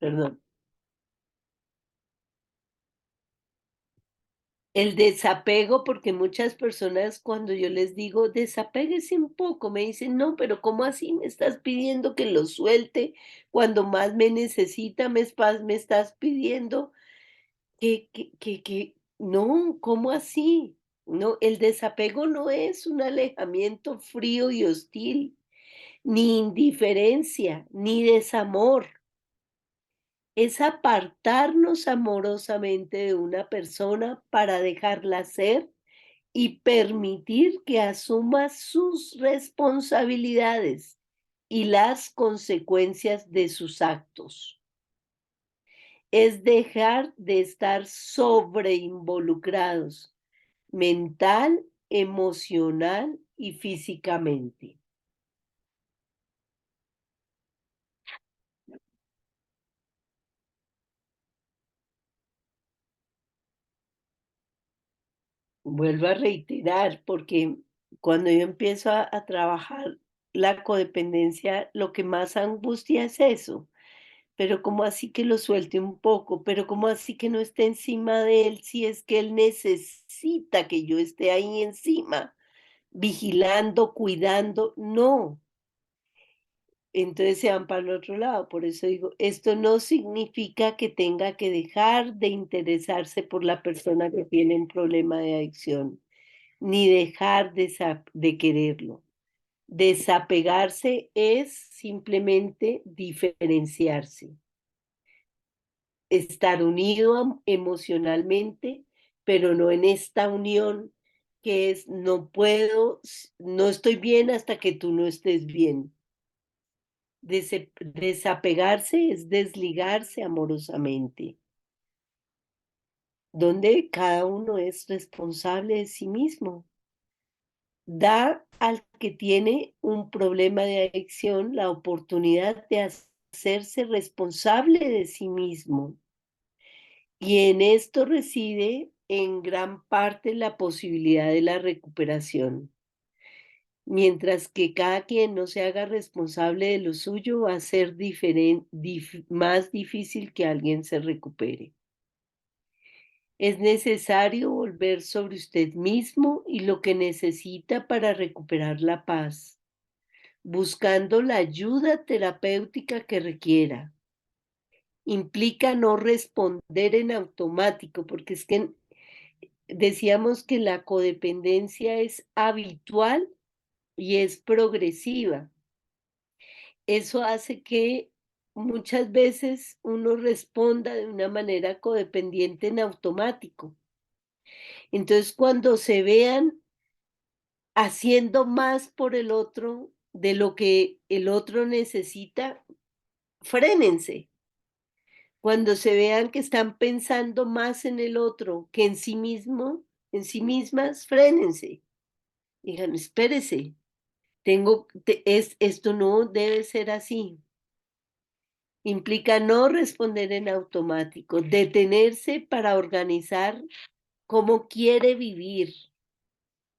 Perdón. El desapego, porque muchas personas cuando yo les digo, desapéguese un poco, me dicen, no, pero ¿cómo así me estás pidiendo que lo suelte? Cuando más me necesita, me estás pidiendo no, ¿cómo así? No, el desapego no es un alejamiento frío y hostil, ni indiferencia, ni desamor. Es apartarnos amorosamente de una persona para dejarla ser y permitir que asuma sus responsabilidades y las consecuencias de sus actos. Es dejar de estar sobreinvolucrados mental, emocional y físicamente. Vuelvo a reiterar, porque cuando yo empiezo a trabajar la codependencia, lo que más angustia es eso, pero ¿cómo así que lo suelte un poco? Pero ¿cómo así que no esté encima de él si es que él necesita que yo esté ahí encima, vigilando, cuidando? No. Entonces se van para el otro lado. Por eso digo, esto no significa que tenga que dejar de interesarse por la persona que tiene un problema de adicción, ni dejar de quererlo. Desapegarse es simplemente diferenciarse, estar unido emocionalmente, pero no en esta unión que es no puedo, no estoy bien hasta que tú no estés bien. Desapegarse es desligarse amorosamente, donde cada uno es responsable de sí mismo. Da al que tiene un problema de adicción la oportunidad de hacerse responsable de sí mismo. Y en esto reside en gran parte la posibilidad de la recuperación. Mientras que cada quien no se haga responsable de lo suyo, va a ser más difícil que alguien se recupere. Es necesario volver sobre usted mismo y lo que necesita para recuperar la paz, buscando la ayuda terapéutica que requiera. Implica no responder en automático, porque es que decíamos que la codependencia es habitual y es progresiva. Eso hace que muchas veces uno responda de una manera codependiente en automático. Entonces, cuando se vean haciendo más por el otro de lo que el otro necesita, frénense. Cuando se vean que están pensando más en el otro que en sí mismo, en sí mismas, frénense. Digan, espérese, esto no debe ser así. Implica no responder en automático, detenerse para organizar cómo quiere vivir,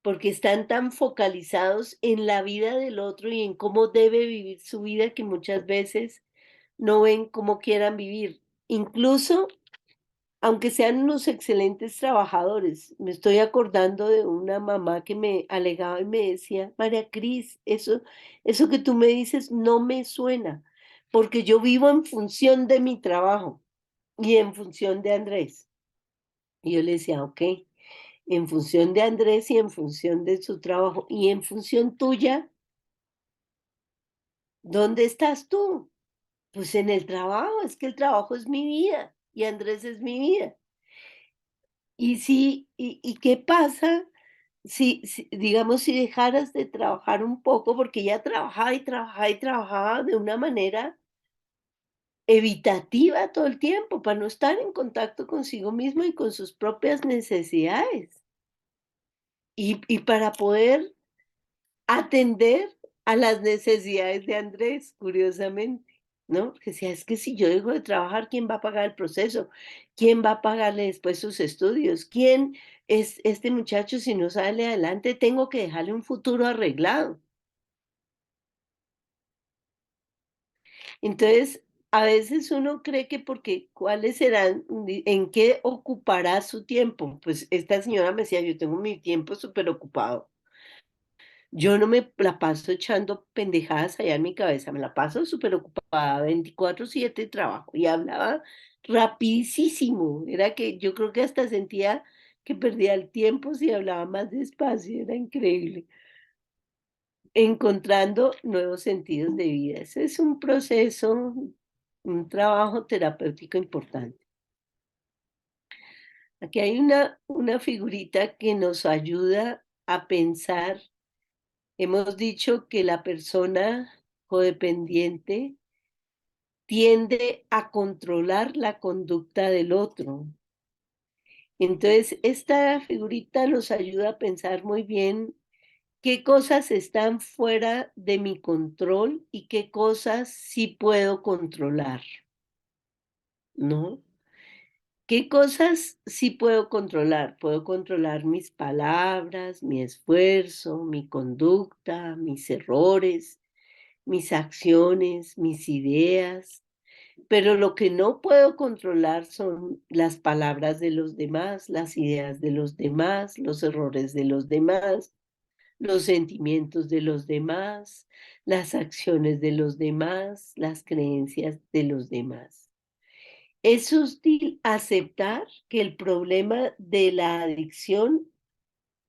porque están tan focalizados en la vida del otro y en cómo debe vivir su vida que muchas veces no ven cómo quieran vivir. Incluso, aunque sean unos excelentes trabajadores, me estoy acordando de una mamá que me alegaba y me decía, María Cris, eso que tú me dices no me suena, porque yo vivo en función de mi trabajo y en función de Andrés. Y yo le decía, ok, en función de Andrés y en función de su trabajo y en función tuya, ¿dónde estás tú? Pues en el trabajo, es que el trabajo es mi vida y Andrés es mi vida. ¿Y qué pasa digamos, si dejaras de trabajar un poco, porque ella trabajaba y trabajaba y trabajaba de una manera evitativa todo el tiempo, para no estar en contacto consigo mismo y con sus propias necesidades? Y para poder atender a las necesidades de Andrés, curiosamente, ¿no? Que decía, es que si yo dejo de trabajar, ¿quién va a pagar el proceso? ¿Quién va a pagarle después sus estudios? ¿Quién es este muchacho si no sale adelante? Tengo que dejarle un futuro arreglado. Entonces, a veces uno cree que porque cuáles serán, en qué ocupará su tiempo. Pues esta señora me decía, yo tengo mi tiempo súper ocupado. Yo no me la paso echando pendejadas allá en mi cabeza, me la paso súper ocupada, 24/7 trabajo y hablaba rapidísimo. Era que yo creo que hasta sentía que perdía el tiempo si hablaba más despacio, era increíble. Encontrando nuevos sentidos de vida. Ese es un proceso, un trabajo terapéutico importante. Aquí hay una figurita que nos ayuda a pensar. Hemos dicho que la persona codependiente tiende a controlar la conducta del otro. Entonces, esta figurita nos ayuda a pensar muy bien qué cosas están fuera de mi control y qué cosas sí puedo controlar, ¿no? ¿Qué cosas sí puedo controlar? Puedo controlar mis palabras, mi esfuerzo, mi conducta, mis errores, mis acciones, mis ideas. Pero lo que no puedo controlar son las palabras de los demás, las ideas de los demás, los errores de los demás, los sentimientos de los demás, las acciones de los demás, las creencias de los demás. Es útil aceptar que el problema de la adicción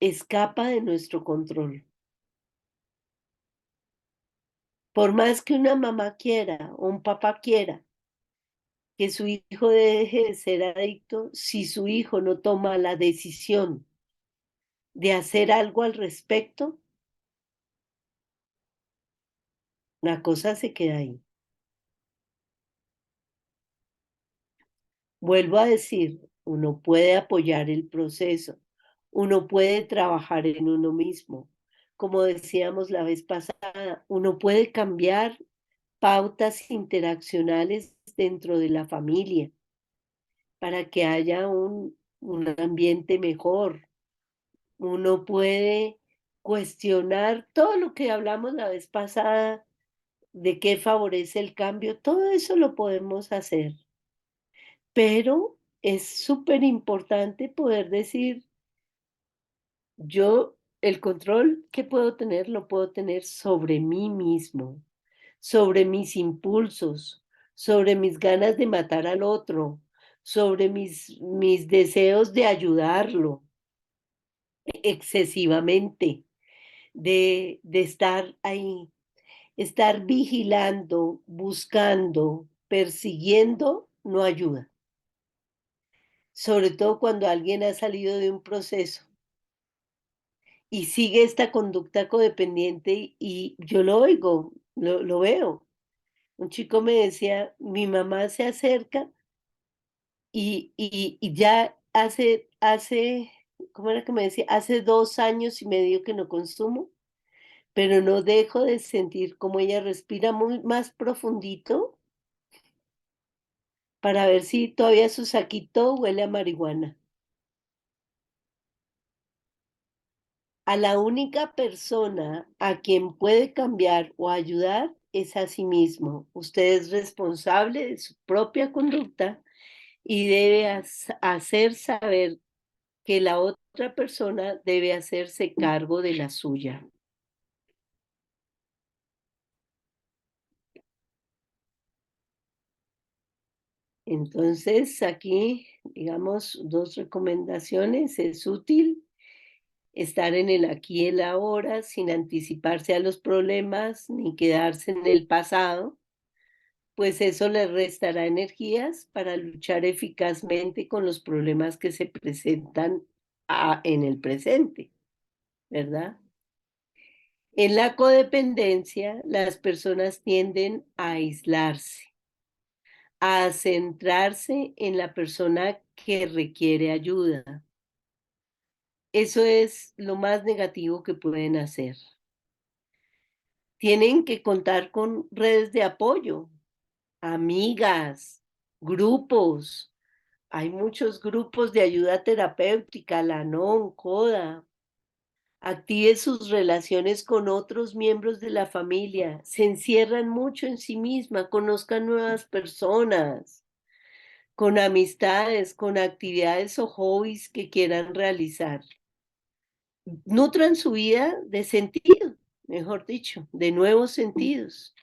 escapa de nuestro control. Por más que una mamá quiera o un papá quiera que su hijo deje de ser adicto, si su hijo no toma la decisión de hacer algo al respecto, la cosa se queda ahí. Vuelvo a decir, uno puede apoyar el proceso, uno puede trabajar en uno mismo. Como decíamos la vez pasada, uno puede cambiar pautas interaccionales dentro de la familia para que haya un ambiente mejor. Uno puede cuestionar todo lo que hablamos la vez pasada, de qué favorece el cambio, todo eso lo podemos hacer. Pero es súper importante poder decir, yo el control que puedo tener lo puedo tener sobre mí mismo, sobre mis impulsos, sobre mis ganas de matar al otro, sobre mis deseos de ayudarlo excesivamente, de estar ahí, estar vigilando, buscando, persiguiendo, no ayuda. Sobre todo cuando alguien ha salido de un proceso y sigue esta conducta codependiente y yo lo oigo, lo veo. Un chico me decía, mi mamá se acerca y ya ¿cómo era que me decía? Hace 2 años y medio que no consumo, pero no dejo de sentir como ella respira muy más profundito para ver si todavía su saquito huele a marihuana. A la única persona a quien puede cambiar o ayudar es a sí mismo. Usted es responsable de su propia conducta y debe hacer saber que la otra persona debe hacerse cargo de la suya. Entonces, aquí, digamos, 2 recomendaciones. Es útil estar en el aquí y el ahora sin anticiparse a los problemas ni quedarse en el pasado, pues eso le restará energías para luchar eficazmente con los problemas que se presentan en el presente, ¿verdad? En la codependencia, las personas tienden a aislarse, a centrarse en la persona que requiere ayuda. Eso es lo más negativo que pueden hacer. Tienen que contar con redes de apoyo, amigas, grupos. Hay muchos grupos de ayuda terapéutica, Lanon, CODA. Active sus relaciones con otros miembros de la familia. Se encierran mucho en sí misma, conozcan nuevas personas, con amistades, con actividades o hobbies que quieran realizar. Nutran su vida de sentido, mejor dicho, de nuevos sentidos.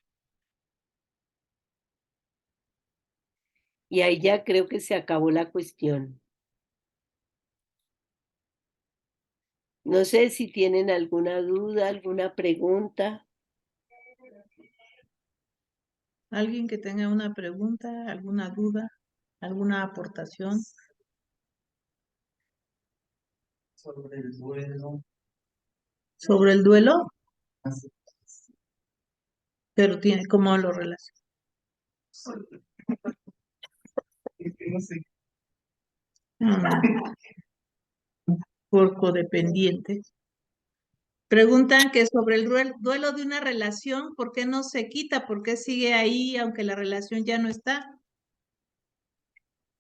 Y ahí ya creo que se acabó la cuestión. No sé si tienen alguna duda, alguna pregunta. ¿Alguien que tenga una pregunta, alguna duda, alguna aportación? Sobre el duelo. ¿Sobre el duelo? Pero tiene, ¿cómo lo relaciona? No sé. Mm, por codependiente. Preguntan que sobre el duelo de una relación, ¿por qué no se quita? ¿Por qué sigue ahí aunque la relación ya no está?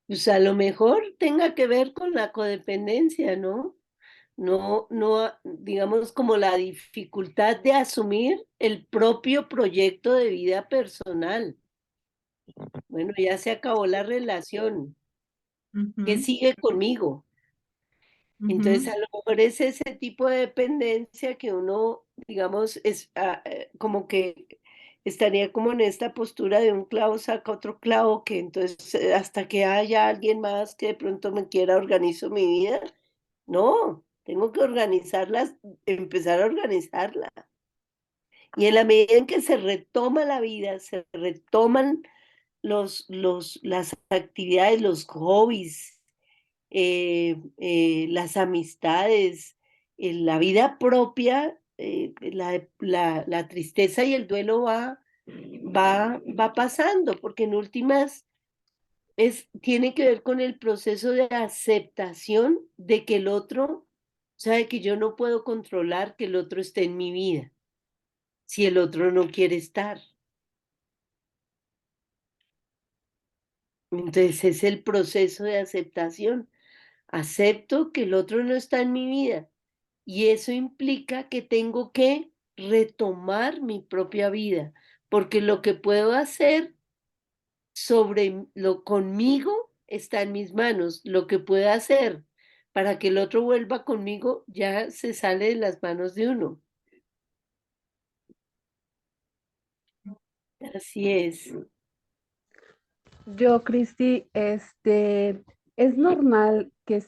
Pues a lo mejor tenga que ver con la codependencia, ¿no? No, digamos como la dificultad de asumir el propio proyecto de vida personal. Bueno, ya se acabó la relación. ¿Qué Ujú, sigue conmigo? Entonces, ujú. a lo mejor es ese tipo de dependencia que uno, digamos, es como que estaría como en esta postura de un clavo saca otro clavo, que entonces hasta que haya alguien más que de pronto me quiera, organizo mi vida. No, tengo que organizarlas, empezar a organizarla. Y en la medida en que se retoma la vida, se retoman las actividades, los hobbies, las amistades, la vida propia, la tristeza y el duelo va pasando, porque en últimas tiene que ver con el proceso de aceptación de que el otro, sabe que yo no puedo controlar que el otro esté en mi vida, si el otro no quiere estar. Entonces es el proceso de aceptación. Acepto que el otro no está en mi vida y eso implica que tengo que retomar mi propia vida, porque lo que puedo hacer sobre lo conmigo está en mis manos. Lo que puedo hacer para que el otro vuelva conmigo ya se sale de las manos de uno. Así es. Yo, Cristi, es normal que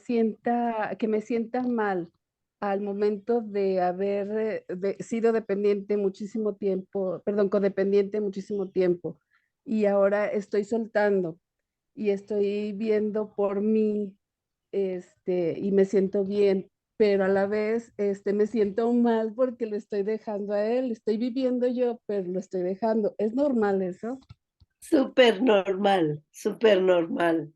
que me sienta mal al momento de haber sido dependiente muchísimo tiempo, perdón, codependiente muchísimo tiempo, y ahora estoy soltando y estoy viendo por mí, y me siento bien, pero a la vez, me siento mal porque lo estoy dejando a él, estoy viviendo yo, pero lo estoy dejando. ¿Es normal eso? Súper normal, súper normal.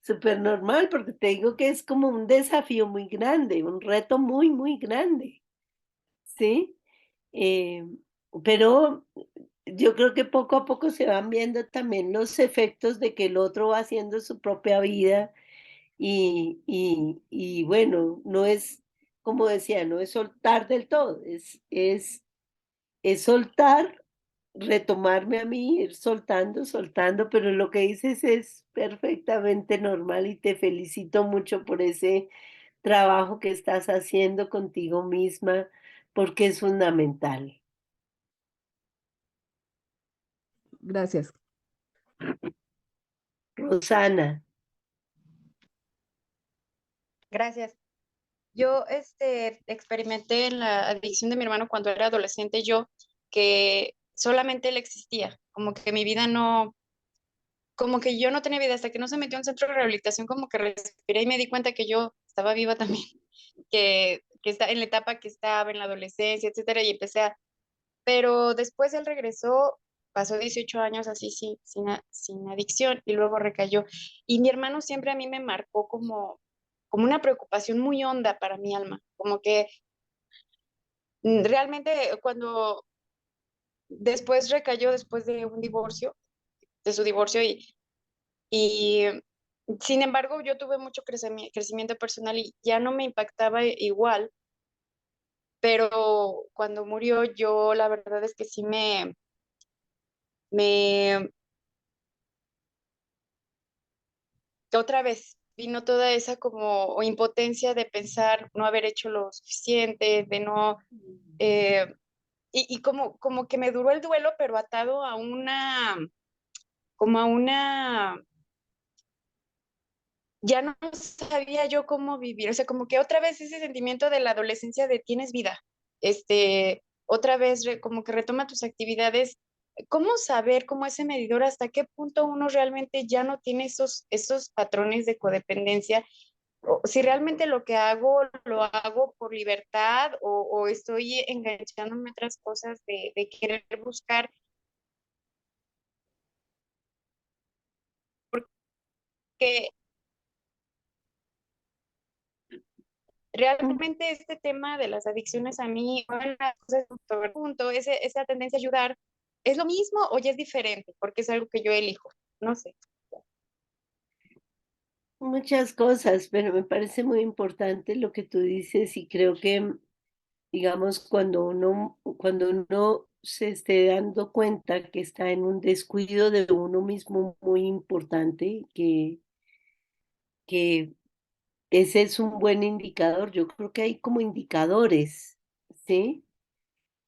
Súper normal, porque te digo que es como un desafío muy grande, un reto muy, muy grande, ¿sí? Eh, pero yo creo que poco a poco se van viendo también los efectos de que el otro va haciendo su propia vida y bueno, no es, como decía, no es soltar del todo, es soltar, retomarme a mí, ir soltando, soltando, pero lo que dices es perfectamente normal y te felicito mucho por ese trabajo que estás haciendo contigo misma, porque es fundamental. Gracias. Rosana, Gracias. Yo experimenté en la adicción de mi hermano cuando era adolescente, yo, que solamente él existía, como que mi vida no, como que yo no tenía vida hasta que no se metió en un centro de rehabilitación, como que respiré y me di cuenta que yo estaba viva también, que está en la etapa que estaba en la adolescencia, etcétera, y empecé a, pero después él regresó, pasó 18 años así sin adicción y luego recayó. Y mi hermano siempre a mí me marcó como una preocupación muy honda para mi alma, como que realmente cuando después recayó después de un divorcio, de su divorcio y sin embargo yo tuve mucho crecimiento personal y ya no me impactaba igual, pero cuando murió yo la verdad es que sí me que otra vez vino toda esa como impotencia de pensar no haber hecho lo suficiente, de no, eh, y como que me duró el duelo, pero atado a como a una, ya no sabía yo cómo vivir, o sea, como que otra vez ese sentimiento de la adolescencia de tienes vida, otra vez como que retoma tus actividades. ¿Cómo saber cómo ese medidor hasta qué punto uno realmente ya no tiene esos patrones de codependencia si realmente lo que hago lo hago por libertad o estoy enganchándome a otras cosas de querer buscar, que realmente este tema de las adicciones a mí, una cosa es sobre punto, esa tendencia a ayudar, ¿es lo mismo o ya es diferente? Porque es algo que yo elijo, no sé. muchas cosas, pero me parece muy importante lo que tú dices y creo que, digamos, cuando uno se esté dando cuenta que está en un descuido de uno mismo muy importante, que ese es un buen indicador. Yo creo que hay como indicadores, ¿sí?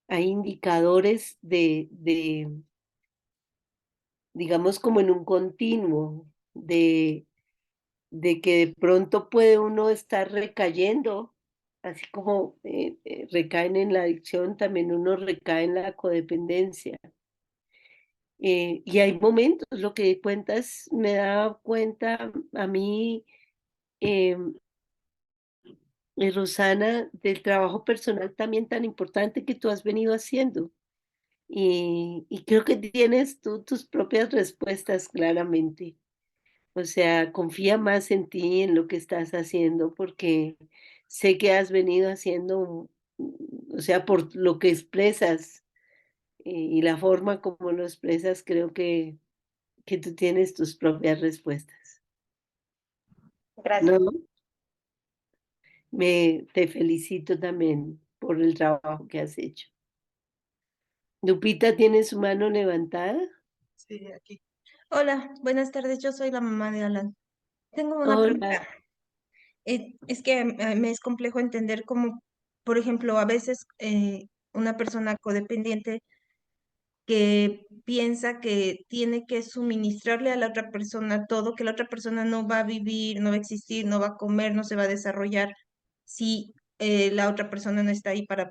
Hay indicadores digamos, como en un continuo, de que de pronto puede uno estar recayendo, así como recaen en la adicción, también uno recae en la codependencia. Y hay momentos, lo que cuentas me da cuenta a mí, eh, Rosana, del trabajo personal también tan importante que tú has venido haciendo. Y creo que tienes tú tus propias respuestas claramente. O sea, confía más en ti, en lo que estás haciendo, porque sé que has venido haciendo, o sea, por lo que expresas y la forma como lo expresas, creo que tú tienes tus propias respuestas. Gracias. ¿No? Te felicito también por el trabajo que has hecho. Lupita tiene su mano levantada. Sí, aquí. Hola, buenas tardes. Yo soy la mamá de Alan. Tengo una pregunta. Hola. Es que me es complejo entender cómo, por ejemplo, a veces una persona codependiente que piensa que tiene que suministrarle a la otra persona todo, que la otra persona no va a vivir, no va a existir, no va a comer, no se va a desarrollar si la otra persona no está ahí para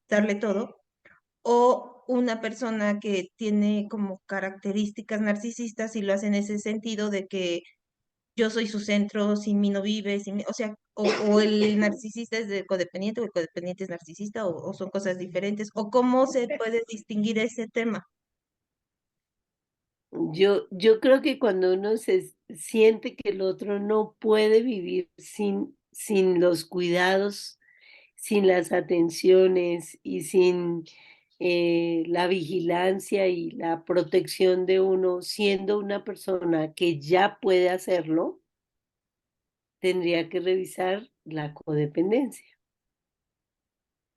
darle todo. O una persona que tiene como características narcisistas y lo hace en ese sentido de que yo soy su centro, sin mí no vive, o sea, o el narcisista es de codependiente o el codependiente es narcisista o son cosas diferentes, o cómo se puede distinguir ese tema. Yo creo que cuando uno se siente que el otro no puede vivir sin los cuidados, sin las atenciones y sin la vigilancia y la protección de uno, siendo una persona que ya puede hacerlo, tendría que revisar la codependencia.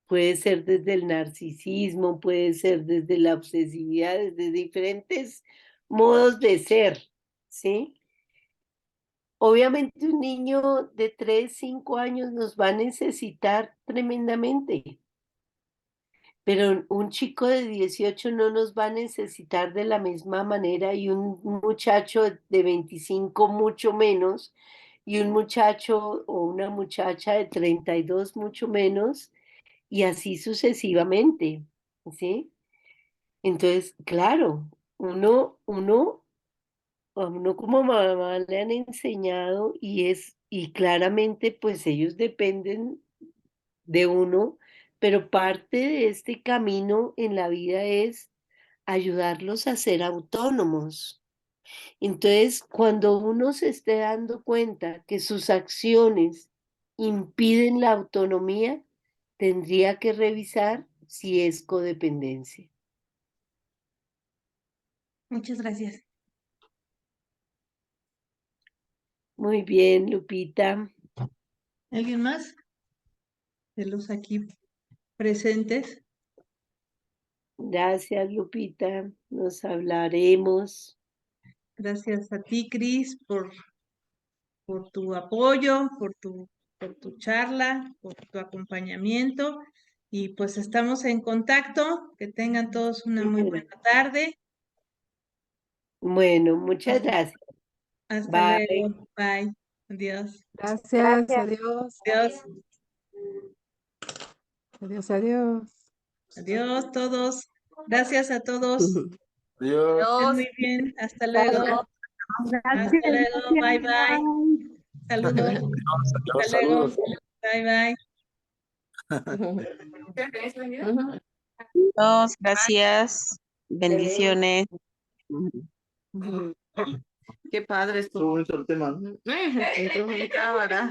Puede ser desde el narcisismo, puede ser desde la obsesividad, desde diferentes modos de ser, ¿sí? Obviamente un niño de 3, 5 años nos va a necesitar tremendamente, pero un chico de 18 no nos va a necesitar de la misma manera y un muchacho de 25 mucho menos y un muchacho o una muchacha de 32 mucho menos y así sucesivamente, ¿sí? Entonces, claro, a uno como mamá le han enseñado y claramente pues ellos dependen de uno, pero parte de este camino en la vida es ayudarlos a ser autónomos. Entonces, cuando uno se esté dando cuenta que sus acciones impiden la autonomía, tendría que revisar si es codependencia. Muchas gracias. Muy bien, Lupita. ¿Alguien más de los aquí presentes? Gracias, Lupita. Nos hablaremos. Gracias a ti, Cris, por tu apoyo, por tu charla, por tu acompañamiento. Y pues estamos en contacto. Que tengan todos una muy buena tarde. Bueno, muchas gracias. Hasta Bye. luego. Bye. Adiós. Gracias, Gracias. adiós, Adiós. adiós, adiós. Adiós todos. Gracias a todos. Adiós. Estén muy bien. Hasta luego. Hasta luego. Bye bye. Saludos. Hasta luego. Saludos. Bye bye. Todos, gracias. Bendiciones. Qué padre estuvo bonito el tema. Entró en cámara.